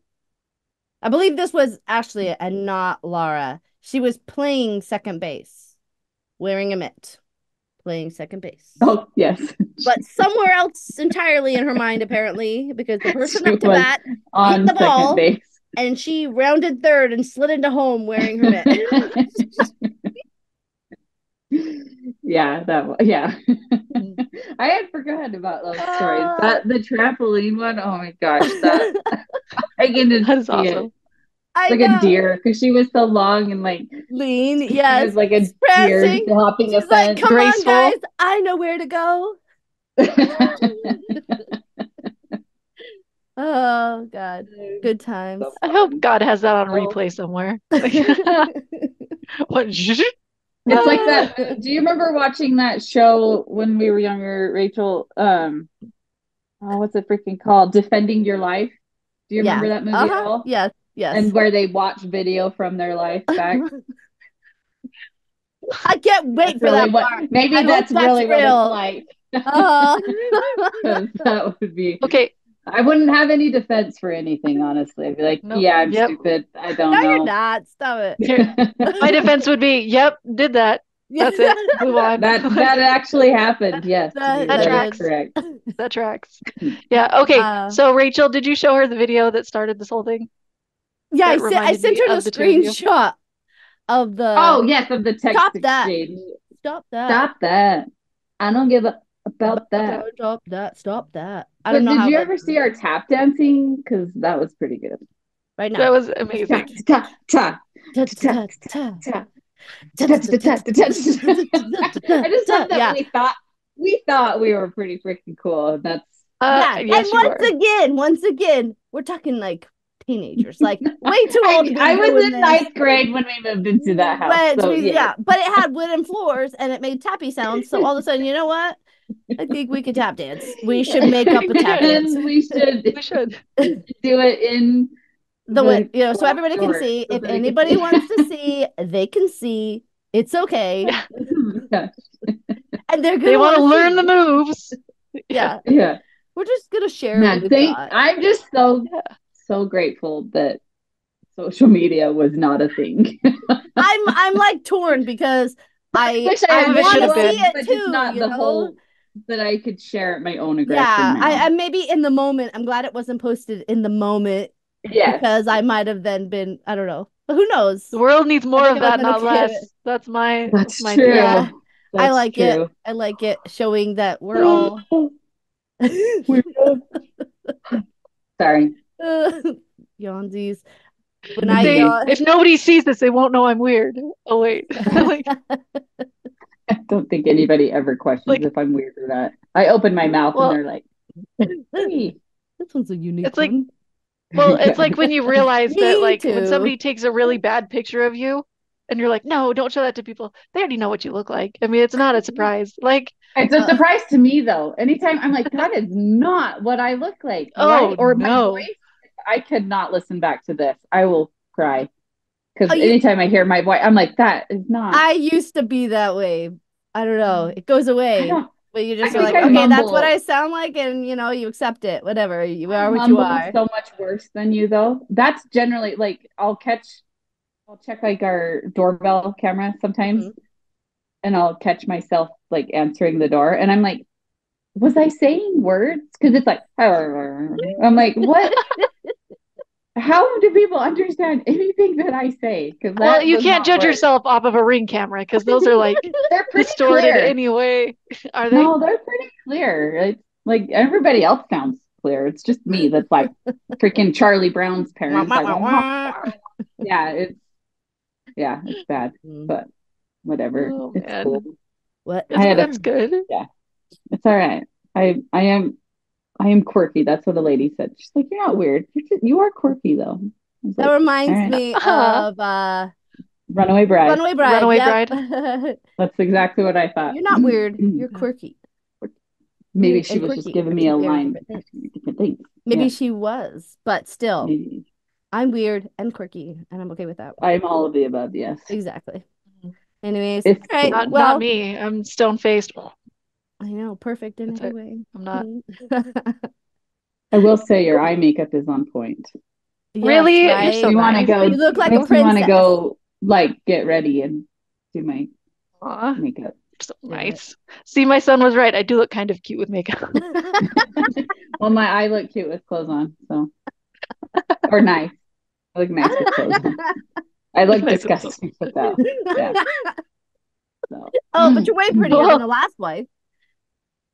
I believe this was Ashley and not Laura. She was playing second base, wearing a mitt, playing second base. Oh, yes. But somewhere else entirely in her mind, apparently, because the person She up to was bat hit on the second ball base. and she rounded third and slid into home wearing her mitt. Yeah, yeah. I had forgotten about those stories. Uh, That the trampoline one, oh my gosh, that I can just That is see it. awesome. It's I like a know. deer because she was so long and like Lean, she yes. was like a deer Prancing. hopping a She's like, fence. come on, Graceful. guys. I know where to go. Oh, God. Good times. So I hope fun. God has that on Oh, replay somewhere. Like, what? it's like Ah, that. Do you remember watching that show when we were younger, Rachel? Oh, what's it freaking called? Defending Your Life. Do you Yeah. remember that movie at Uh-huh. all? Yes. And Yes. where they watch video from their life back. I can't wait That's for really that what, part. maybe I hope that's that's really what it's real. like. Uh, Because that would be, okay. I wouldn't have any defense for anything, honestly. I'd be like, Nope. yeah, I'm Yep. stupid. I no, don't you're know. not. Stop it. Here, my defense would be, yep, did that. Yeah, That's it. Move on. That actually happened. Yes, that That that is did. tracks. correct. That tracks. Yeah. Okay. Uh, So Rachel, did you show her the video that started this whole thing? yeah, That I reminded sent me her the of the two of you. screenshot of the Oh, yes, of the text stop that. exchange. Stop that. Stop that. I don't give a about that. Stop that. Stop that. I don't But know did how you it ever see our tap dancing? Because that was pretty good. right That now. was Ta amazing. ta ta Ta- ta ta- ta- ta ta- ta ta- ta- ta ta- ta ta ta. ta- I just ta- love that Yeah. we thought we were pretty freaking cool. That's Yeah. And Yes, you are. once again, we're talking like teenagers, like way too old to be I was doing in this. ninth grade when we moved into that house. But So yes. yeah, but it had wooden floors and it made tappy sounds. So all of a sudden, you know what? I think we could tap dance. We should make up a tap dance. And we should We should. do it in the So garage everybody can door see. so If that we can anybody see. wants to see, they can see. It's okay. Yeah. Yeah. And they're They gonna want want to to learn the see. moves. Yeah. Yeah. Yeah. We're just gonna share what Man, we've got. I'm just Yeah. so grateful that social media was not a thing. I'm like torn because I wish I I had Some of it want should to have video, see been. it but just too, not you the know? whole that I could share at my own aggression Yeah, now. I maybe in the moment. I'm glad it wasn't posted in the moment Yes. because I might have then been, I don't know. But who knows? The world needs I more think of I would have that, been not okay with it. less. That's That's my Yeah, theory. true. I That's like it. true. I like it showing that we're all Sorry. yawnsies. When If I they yawn, if nobody sees this, they won't know I'm weird. Oh wait. Like I don't think anybody ever questions like if I'm weird or not. I open my mouth and well, they're like, hey. this one's a unique it's like one. it's like when you realize that Me like when too. somebody takes a really bad picture of you and you're like, "No, don't show that to people. They already know what you look like." I mean, it's not a surprise. Like, It's a Uh, surprise to me though. Anytime I'm like, that is not what I look like. Why? oh Or my no. voice, I could not listen back to this. I will cry. Because you, anytime I hear my voice, I'm like, that is not. I used to be that way. I don't know. It goes I away. don't. But you I just are think like, I okay, that's what I mumble. sound like, and you accept it. Whatever. You I are what you mumble are. so much worse than you though. That's generally like I'll check like our doorbell camera sometimes, Mhm. and I'll catch myself like answering the door, and I'm like, was I saying words? Because it's like, I'm like, what? How do people understand anything that I say? Because Well, that you does can't not judge work. yourself off of a Ring camera because those are like They're pretty distorted clear. anyway. Are they? No, they're pretty clear. It's like everybody else sounds clear. It's just me that's like freaking Charlie Brown's parents. Like, yeah, it's bad, but whatever. Oh It's man. cool. What? I had a That's good. yeah, it's all right. I am quirky. That's what the lady said. She's like, you're not weird. You are quirky though. I was That like, all reminds right. me Uh-huh. of Runaway Bride. Runaway Bride. Runaway Yep. Bride. That's exactly what I thought. You're not weird. You're quirky. Maybe Weird she and was just quirky giving are me two a very line different things. asking me different things. Maybe Yeah, she was, but still, maybe. I'm weird and quirky, and I'm okay with that. I'm all of the above, yes. Exactly. Anyways, all It's right. cool. Not Well, me. I'm stone faced. I know, perfect in That's every it. way. I'm not. I will say your eye makeup is on point. Yes, Really? You're Makes so right. me want to nice. go, You look like a makes me want to princess. go like get ready and do my Aw, makeup. so Do it. nice. See, my son was right. I do look kind of cute with makeup. Well, my eye look cute with clothes on, so or nice. I look nice with clothes on. I look Nice with clothes. disgusting without. Yeah. So Oh, but you're way prettier than Well, the last wife.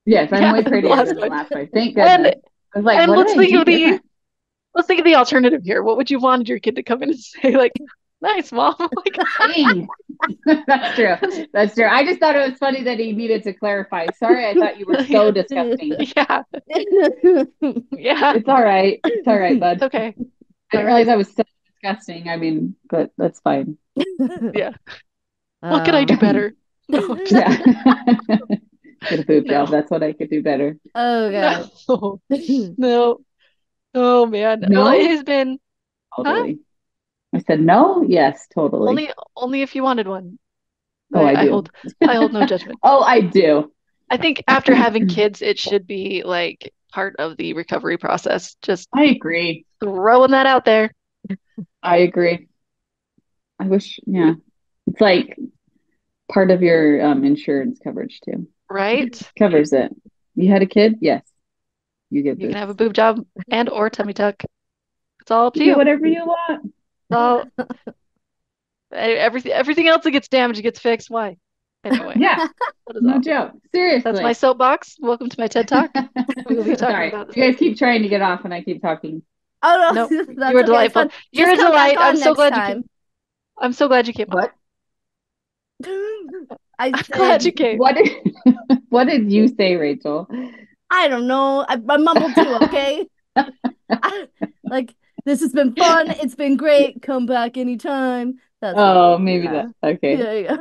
yes, I'm yeah, way the prettier last than the one. last wife. Thank And goodness. I was like, and what did I do different? let's think of the alternative here. What would you want your kid to come in and say like, "Nice, mom"? Like, Dang. That's true. That's true. I just thought it was funny that he needed to clarify. Sorry, I thought you were so disgusting. yeah, yeah. It's all right. It's all right, bud. It's okay. I didn't realize I was so disgusting. I mean, but that's fine. Yeah. What could I do Oh. better? No, Yeah. Get a boob no, job. That's what I could do better. Oh God. no, no. Oh man. Well, it No, has been, huh? totally. I said no. Yes, totally. Only if you wanted one. Oh, I I do. hold no judgment. Oh, I do. I think after having kids, it should be like part of the recovery process. Just I agree. throwing that out there, I agree. I wish, yeah. It's like part of your insurance coverage too. right? Covers it. You had a kid? Yes. You get You can boobs. have a boob job and or tummy tuck. It's all up You to get you. whatever you want. It's all everything else that gets damaged gets fixed. Why? Anyway, Yeah, that is no all. joke. That's my Seriously. soapbox. Welcome to my TED Talk. We will be talking Sorry. about this. You guys keep trying to get off and I keep talking. Oh No, no, you that's are okay. It's delightful. fun. You're Just a come back delight. I'm on so next glad you came. time. I'm so glad you came on. What? I I'm glad said, you came. What did, what did you say, Rachel? I don't know. I mumbled too, okay? Like, this has been fun. It's been great. Come back anytime. That's what. Oh, maybe Yeah. that. Okay. Yeah, yeah.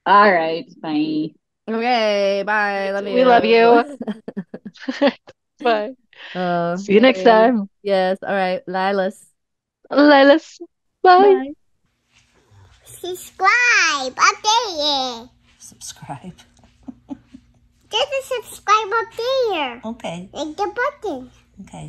All right. Bye. Okay, bye. Love We love you. you. Bye. Oh, See you next yay. time. Yes. All right. Lilas. Lilas. Bye. Bye. Subscribe up there. Subscribe. There's a subscribe up there. Okay. Like the button. Okay.